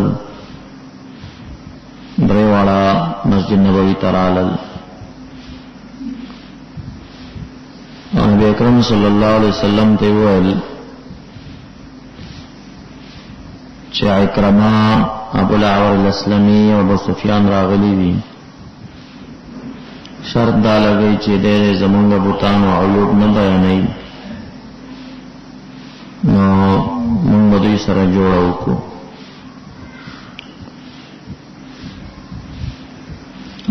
S2: درې واړه مسجد نبوي ته رالل. او نبی اکرم صلی الله علیه وسلم ته وویل چې عکرمه، ابو الاعور الاسلمي او ابو سفیان راغلي دي. شرط دا لګی چې ډېر زمونږ بوتانو عیوب نه بیانوي، نو موږ به دوی سره جوړه وکړو.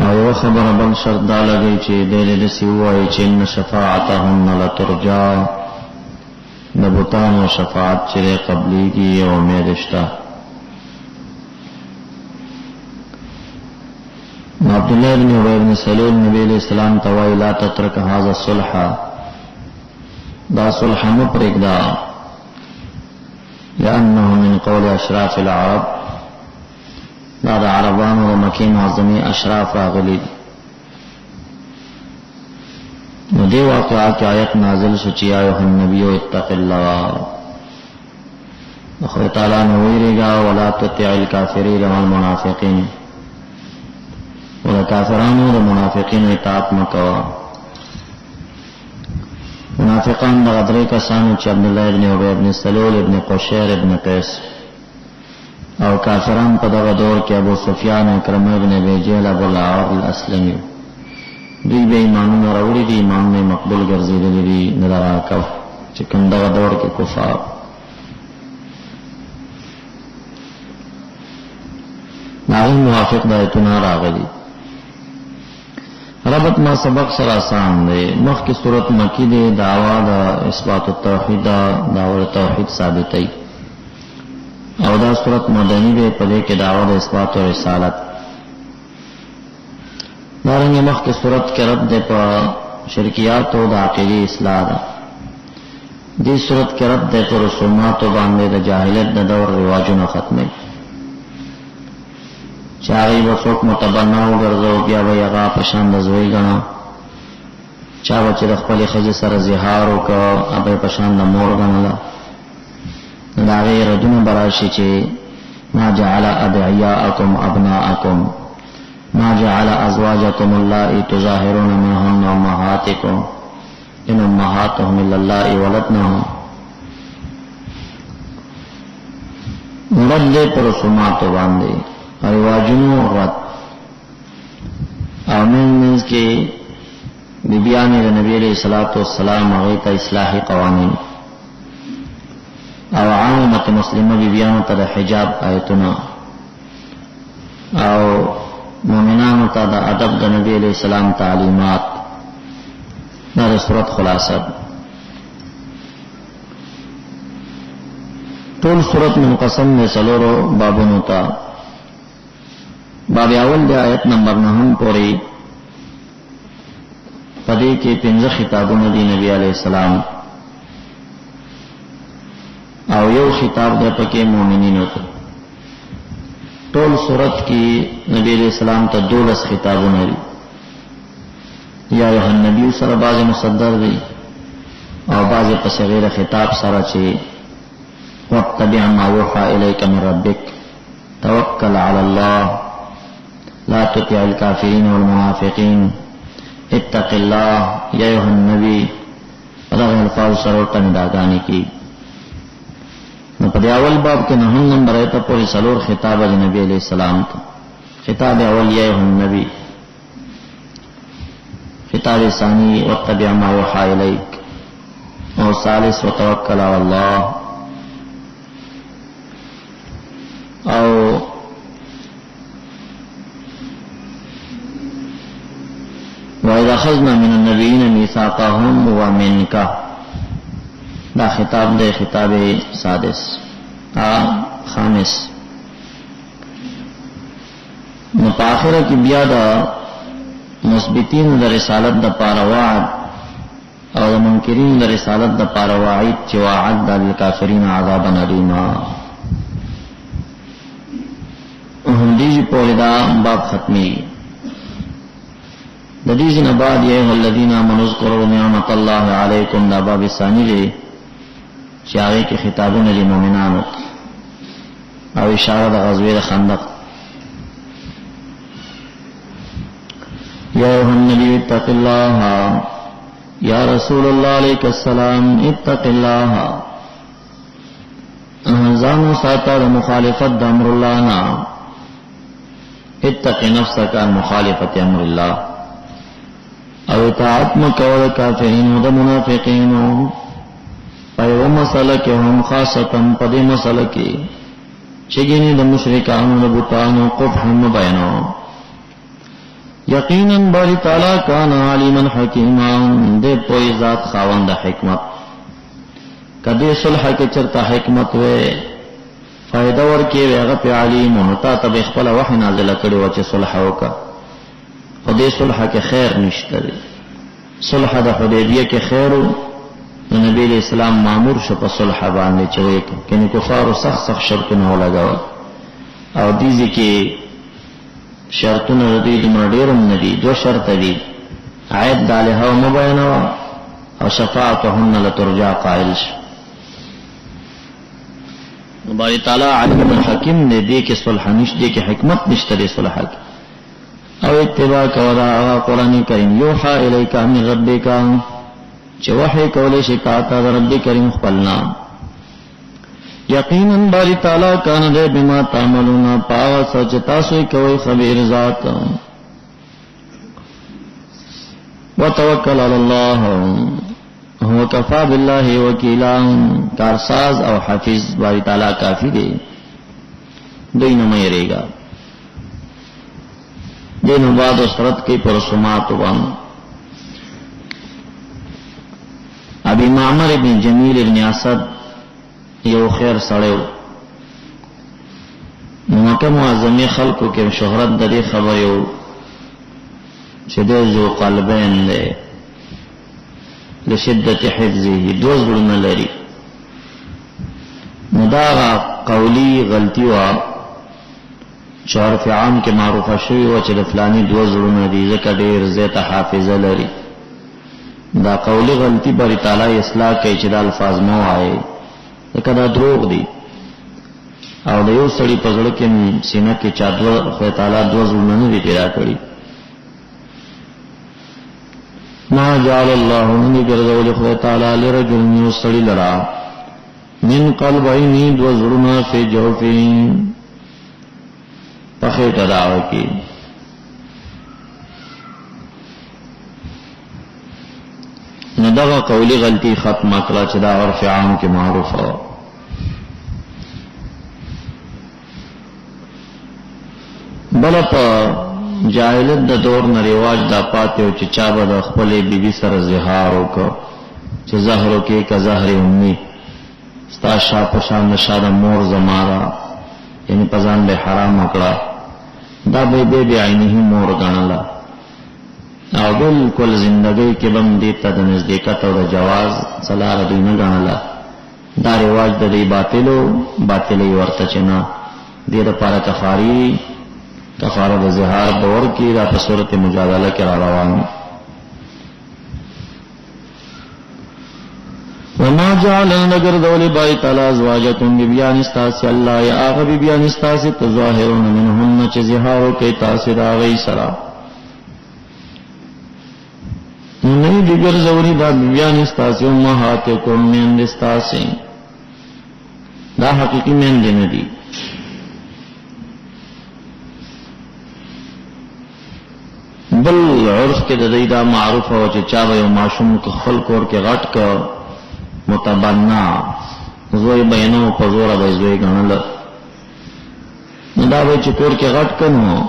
S2: او یو خبره بل شرط دا لګی چې ډېر داسې ووایي چې ان شفاعتهن لترجا، د بوتانو شفاعت چې دی قبلیږي او امید شته. عبدالله بن ابی بن سلول نبی علیہ السلام ته وایي لا تترک هذا الصلح، دا صلح مه پرېږده، لأنه من قول اشراف العرب، دا د عربانو د مکې معظمې اشراف راغلي دي. نو دې واقعه کې آیت نازل شو چې یا ایها النبی اتق الله، خدای تعالی نه ویریږه، ولا تطع الکافرین والمنافقین، و د کافرانو د منافقینو اطاعت مه کوه. منافقان دغه درې کسانو چې عبدالله ابن ابی ابن سلول، ابن قشیر، ابن قیس، او کافران په دغه دور کې ابو سفیان، اکرمه ابن ابي جهل، ابو الاعور الاسلمي، دوی به ایمانونه راوړي دي، ایمانونه مقبول ګرځېدلي دي. نه دغه کوه چې کوم دغه دور کې کفار. هغوی موافق د آیتونه راغلي. ربط ما سبق سره آسان دی. مخکې صورت مکی دی، دعوا د اثبات التوحید، دعوا توحید ثابتوي. او دا صورت مدنی دی، په دې کې دعوا د اثبات او رسالت. دارنګه مخکې صورت کې رد دی په شرکیات او د عقیدې اصلاح ده. دې صورت کې رد دی په رسومات باندې د جاهلیت د دور رواجونه ختموي. چې هغې به څوک متبنا وګرځو، بیا به یې هغه په شان د زوی ګڼه. چا به چې د خپلې ښځې سره زهار وکړه، هغه یې په شان د مور ګڼله. نو د هغې ردونه به راشي چې ما جعل ادعیاءکم ابناءکم، ما جعل ازواجکم اللائي تظاهرون منهن امهاتکم ان امهاتهم الا اللائي ولدنهم. رد دې پر رسوماتو باندې، رواجونو رد. او منځ کې بیبیانې د نبی علیہ الصلوۃ والسلام هغې ته اصلاحي قوانین، او عامت مسلمه بیبیانو ته د حجاب آیتونه، او مومنانو ته د ادب د نبی علیہ السلام تعلیمات. دا د صورت خلاصه. ټول صورت منقسم دی څلورو بابونو ته. باب اول د آیت نمبر 9 پورې پدې کې 15 خطابونه دي نبی علیہ السلام، او یو خطاب د پکې مؤمنینو ته. ټول صورت کې نبی علیہ السلام ته 12 خطابونه دي. یا ایها النبی سره باز مصدر دي، او باز په صغیر خطاب سره چې واتبع ما یوحى الیک من ربک، توکل علی الله، لا تطع الكافرين والمنافقين، اتق الله یا ایها النبی. دغه الفاظ سره ته نداګانې کی. نو په اول باب کې 9 نمبر آیت پورې څلور خطاب د نبی علیہ السلام ته. خطاب اول یا ایها النبی، خطاب ثانی واتبع ما یوحى الیک، او ثالث وتوکل علی الله، او وَإِذَا أَخَذْنَا مِنَ النَّبِيِّينَ مِيثَاقَهُمْ وَمِنْكَ، دا خطاب دے خطاب سادس. خامس نو په آخره کې بیا د مثبتین د رسالت د پاره وعد او د منکرین د رسالت د پاره وعید چې وعد للکافرین عذابا الیما. هم دې په لدا باب ختمي د دې نه بعد یا الذین آمنوا اذکروا نعمت الله علیکم دا باب ثانی دی چې هغه کې خطابونه دي مؤمنانو او اشاره د غزوه خندق. یا ایها النبی اتق الله یا رسول الله علیک السلام اتق الله ځان ساته مخالفت د امر الله نه اتق نفسك عن مخالفت امر الله او اطاعت مکول کافرین و د منافقین په مسله کې هم خاصتا په دې مسله کې چې ګینه د مشرکانو د بوتانو قبح بیانو. یقینا باری تعالی کان علیما حکیما دې په ذات خاوند حکمت. کدی صلح کې چرته حکمت وې فائدہ ورکې هغه په علیم او تا ته خپل وحی نازل کړي و چې صلح وکړه. خو دې صلح کې خیر نشته. صلح د حدیبیه کې خیر نبی اسلام مامور شو په صلح باندې چې وې کني کفار سخت شرطونه ولګاو او دې کې شرطونه دې د مړډیرم ندي دو شرط دي عید دالها او مبینه او شفاعتهن لترجى قائل. باری تعالی علیم الحکیم دې کې صلح نشته کې حکمت نشته دې صلح او اتباع کولا قرآن کریم یوحا الیک من ربک چې وحی کولې شي تا رب کریم خپلنا. یقینا باری تعالی کان دې بما تعملون پاو سچ تاسو کوي خبير ذات. وتوکل علی الله هو کفا بالله وکیلا کارساز او حافظ باری تعالی کافی دی دوی نه مې رېګا دینو بعد سرت کی پرسمات وان. ابي معمر ابن جمیل ابن اسد یو خیر سړیو مکه معظمه خلقو کې شهرت د دې خبر یو چې د ذو قلبین له لشدت حفظه دوز ګړنه لري. مدارا قولی غلطی وا شعرف عام کې معروفه شوی و چې د فلانی دوز ګړنه دي ځکه ډیر زیاته حافظه لري. دا قولی غلطی بری تعالی اصلاح کوي چې د الفاظ مو وایي ځکه دا دروغ دي او د یو سړي په زړه کې سینه کې چا دوه خدای تعالی دوز ګړنه نه دي پیدا کړی. ما جعل الله من ګرځول خدای تعالی لرجل یوسړي لرا من قلبین دو زړونه فی جوفین پخې تداو کی نو دغه قولی غلطی ختم کړه چې دا عرف عام کې معروفه. بل په جاهلیت د دور نه رواج دا پاتې او چې چا به د خپلې بیبي سره زهار وکړ چې زهرو کې که زهر امي ستا شا په شان د شا د مور زماره یعنی په ځان به حرام وکړه دا به بې عینه مور ګڼله او بالکل زندګۍ کې به هم دې ته د نزدېکت او د جواز څه لاره دوی نه ګڼله. دا رواج د دې باطلۍ ورته چې نه دې دپاره کفاره د زهار باور کی دا په صورت مجادله کې را روان. وما جعل نگر دول بای تعالی ازواجکم بیان استاسی الله یا هغه بیان استاسی تظاهرون منهن چې زهار کوي تاسو دا غي سره نه دیگر زوري دا بیان استاسی امهاتکم من استاسی دا حقیقی من دي نه دي. بل عرف کې د دې دا معروف او چې چا به ماشوم کو خپل کور کې غټ کا متبنا زوی بینو په زور به زوی غنل نو دا به چې کور کې غټ کنو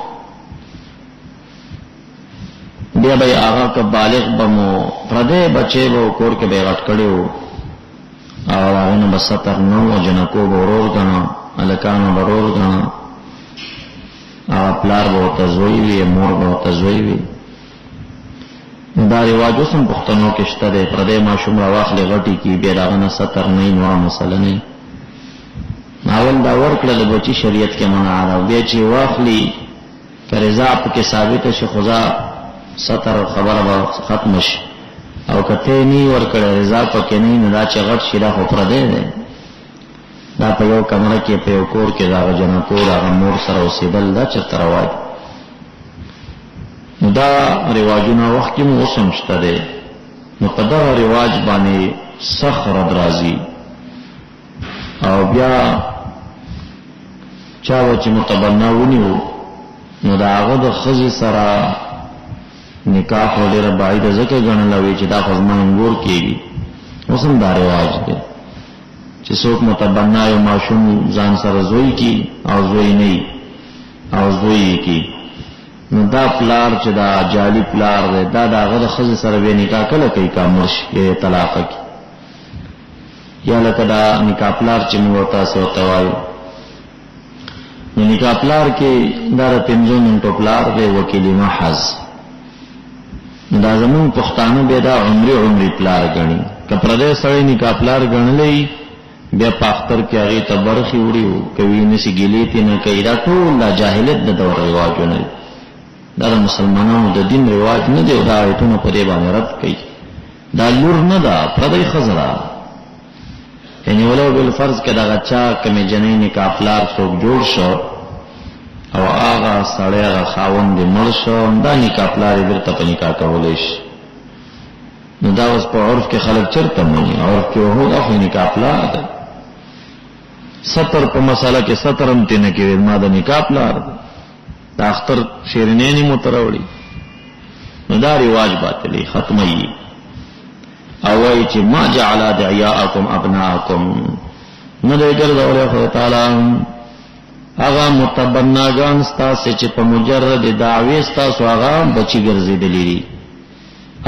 S2: بیا به هغه کا بالغ بمو پردې بچي وو کور کې به غټ کړو او داغن بسطر نو جنکو بورور گنا الکان برور گنا پلار بہت زوئی وی مور بہت زوئی وی دا رواجو سم پختنو کشتا دے پردے معشوم رواخل غٹی کی بے داغن سطر نئی نوع مسئلہ نئی ناول دا ورکل بچی شریعت کے منع آرہا بے چی واخلی کہ رضا پا کے ثابت شی خدا سطر خبر با ختمش او کتے نی ورکل رضا پا کے نئی ندا چی غٹ شیرا خو پردے دے دا پا یو کمرکی پا یو کور کے دا جنکو دا غمور سر و سیبل دا چرت رواج دا رواجونا وقت کی موسم شتا دے نو پا دا رواج بانے سخ رد رازی او بیا چاو چې متبناونیو نو دا هغه د ښځې سره نکاح ډېره بعیده ځکه ګڼله وی چې دا خو زما انګور کېږي اوس هم دا رواج دی چې څوک متبنا یو ماشوم ځان سره زوی کی او زوی نه او زوی کی نو دا پلار چې دا جعلي پلار دی دا د هغه د ښځې سره بیا نکاح کله کوي که مرش یا طلاقه کی یا لکه دا نکاح پلار چې موږ تاسو ورته وایو نو نکاح پلار کې دا د 5 منټو پلار دی وکیل محض دا زمون پښتانه به دا عمري پلار غني که پردې سړی نکاح پلار غنلې بیا پاختر کې هغه تبرخي وړي کوي نسی ګلیتی نه کوي دا ټول د جاهلیت د دور رواجونه دا مسلمانانو د دین رواج نه دی دا ایتونه په دې باندې رد کوي دا لور نه دا پردې خزرا یعنی ولو بالفرض کې دا غچا کمی جنې نکاح پلار څوک جوړ شو او هغه سړی هغه خاوند مړ شو دا نکاح پلار یې درته په نکاح کولای شي نو دا اوس په عرف کې خلک چرته مونږ عرف کې هو دا خو نکاح پلار ده ستر په مساله کې سترم تینه کې ما د نکاح پلار دا اختر شیرینی متروړي نو دا رواج باطلی ختمي او وای چې ما جعل ادعیاءکم ابناءکم نو دې ګرځولې خدای تعالی هغه متبناګان ستاسو چې په مجرد دعوی ستاسو هغه بچی ګرځېدلې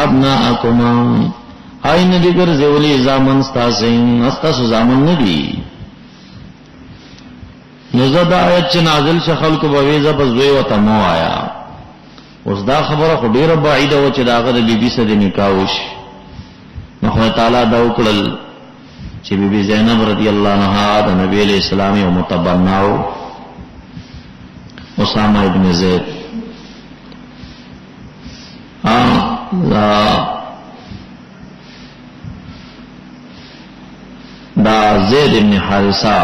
S2: ابناءکم عین دې ګرځولې زامن ستاسو زامن نه دي نو زدا آیت چې نازل شه خلکو به ویزه بزوی وته مو آیا اوس دا خبره خو ډیره بعیده و چې داغه د بیبي سره نکاح وشي نو خدای تعالی دا وکړل چې بیبي زینب رضی الله عنها د نبی علیہ السلام او متبناو اسامه ابن زید دا زید ابن حارثه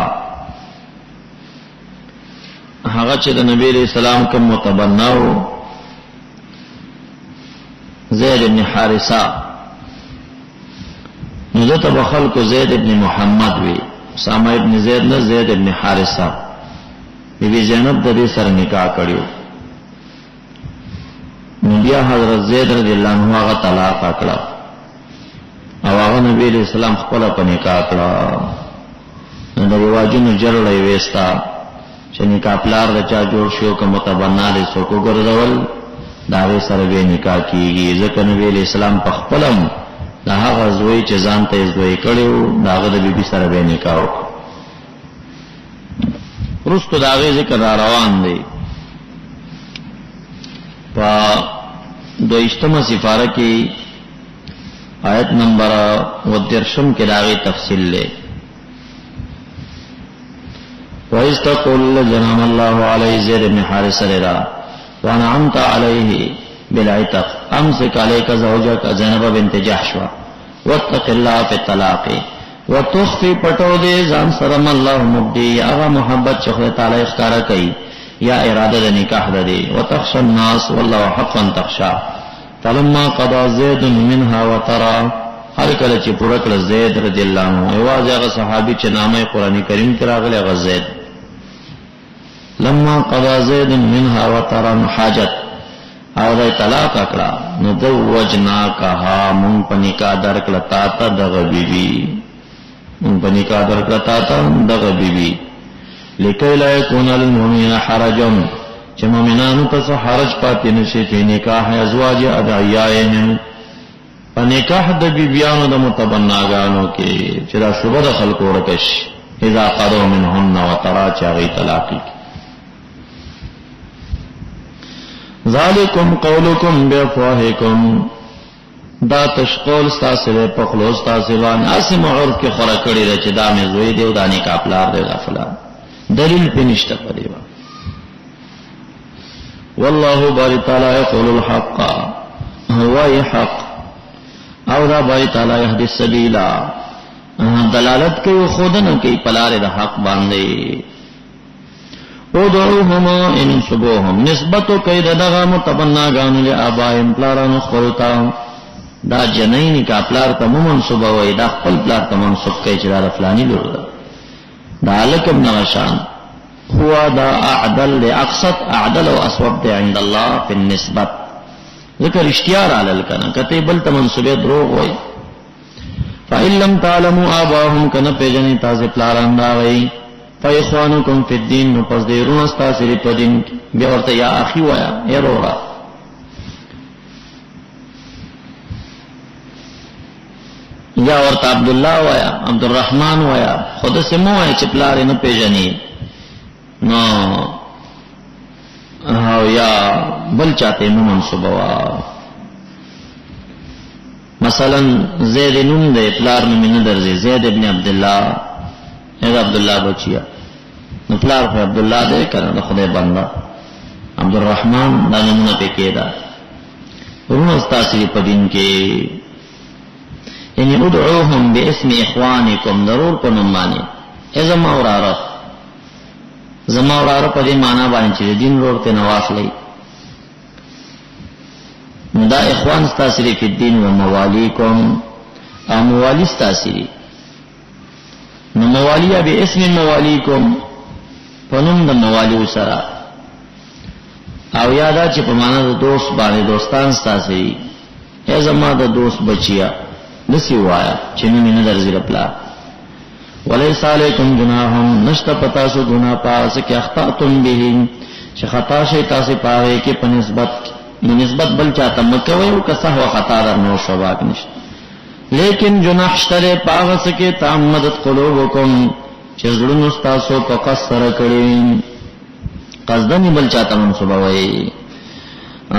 S2: هغه چې د نبی علیہ السلام کوم متبناو زید ابن حارثه نو دته بخل کو زید ابن محمد وی اسامه ابن زید نه زید ابن حارثه بیبي زینب د دې سره نکاح کړیو نو بیا حضرت زید رضی الله عنه هغه طلاق کړه او هغه نبی علیہ السلام خپل په نکاح کړه نو د رواجونو جړلې وېستا چې نکاح پلار د چا جوړ شو کوم متبنا دې څوک ګرځول دا به سره به نکاح کیږي ځکه نبی علیہ السلام په خپلم دا هغه زوی چې ځان ته زوی کړو داغه د بیبي سره به نکاح وکړو رستو داغه ذکر را روان دی په 22 سفاره کې آیت نمبر 13 کې داغه تفصیل لې وَإِسْتَقُلَّ جَنَامَ اللَّهُ عَلَيْهِ زَيْدَ بْنِ حَارِثَةَ رَضِيَ وَأَنْعَمْتَ عَلَيْهِ بِالْعِتْقِ أَمْسِكْ عَلَيْكَ زَوْجَكَ زَيْنَبَ بِنْتِ جَحْشَ وَاتَّقِ اللَّهَ فِي الطَّلَاقِ وَتُخْفِي پټو دې ځان سره الله مبدي هغه محبت چې خدای تعالی ښکارا کوي یا اراده د نکاح ده وتخشى الناس والله حقا تخشى فلما قضى زيد منها وترى هر کله چې پوره کړ زید رضی الله عنه ایواز هغه صحابي چې نامه قرآنی کریم کې راغلی هغه زید لما قضى زيد منها وترى حاجت او دای طلاق کړه نو د وجنا کها مون پنیکا درکړه تا ته دغه بیبي مون پنیکا درکړه تا ته دغه بیبي لکه لا يكون للمؤمنين حرج چې مؤمنانو ته حرج پاتې نشي په نکاح ازواج ادعیائهم په نکاح د بیبیانو د متبناګانو کې چې دا شوبه د خلکو ورکش اذا قضوا منهن وترى چاغي طلاق ذالکم قولکم بافواهکم دا تشقول ستاسو په خلوص تاسو باندې اسم عرف کې خورا کړی چې دا مې زوی دی او دا نکاح پلار دی غفلا دلیل په نشته پدې وا والله باری تعالی یقول الحق هو حق او دا باری تعالی یهدی السبیل دلالت کوي خودنه کوي پلار د حق باندې ودعوهما ان شبوهم نسبتو کوي دغه متبناګانو له ابائم پلارانو خورتا دا جنین کا پلار ته منسوب وي دا خپل پلار ته منسوب کوي چې دا فلانی لور دا لکم نغشان هو دا اعدل لاقصت اعدل واسوب عند الله في النسبت ذکر اشتیار علل کنا کته بل ته منسوب دروغ وي فإن لم تعلموا آباهم کنا پیجنی تاسو پلاران دا وي فإخوانكم في الدين نو پس دیرون استاسری په دین بیا ورته یا اخي وایا ایرورا یا ورته عبد الله وایا عبد الرحمن وایا خود سمو وایا چې پلار نه پیژني نو او یا بل چاته نو منسوب وا مثلا زید نوم دې پلار نوم نه درځي زید ابن عبد الله اې عبد الله بچیا نو پلار په عبد الله دې کړه د خدای بندا عبد الرحمن دا نومونه پکې ده ورونو استاسي په دین کې یعنی ادعوهم باسم اخوانکم ضرور کو نوم باندې ازما اوراره زما اوراره په دې معنا باندې چې دین ورته نواخلې دا اخوان استاسي په دین او موالیکم او موالی استاسي نو موالیا به اسم موالیکم پنوم د موالی سره او یادا چې په معنا د دوست باندې دوستان استاسي ای زما د دوست بچیا نسی وایا چې مې نه درځي خپل وليس علیکم جناح نشت پتا سو گناہ پاس کې اخطاتم به چې خطا شي تاسو پاره کې په نسبت بل چاته مکوي او که صحو خطا در نو شواک نشته لیکن جناح شتره پاس کې تعمدت قلوبکم چې زړونو تاسو په قصر کړی قصدنی بل چاته منسوبوي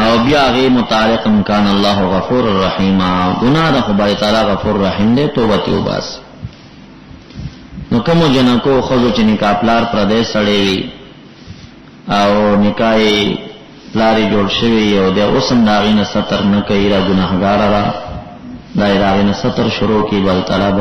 S2: او بیا غي متعلق کان الله غفور الرحیم گناہ د خدای تعالی غفور رحیم دې توبه توباس نو کوم جنکو خو چې نکاح پلار پردیس سړی وي او نکاح لاري جوړ شوی او د اوسم داغینه ستر نه کوي را ګناهګار را دایره نه ستر شروع کی بل تعالی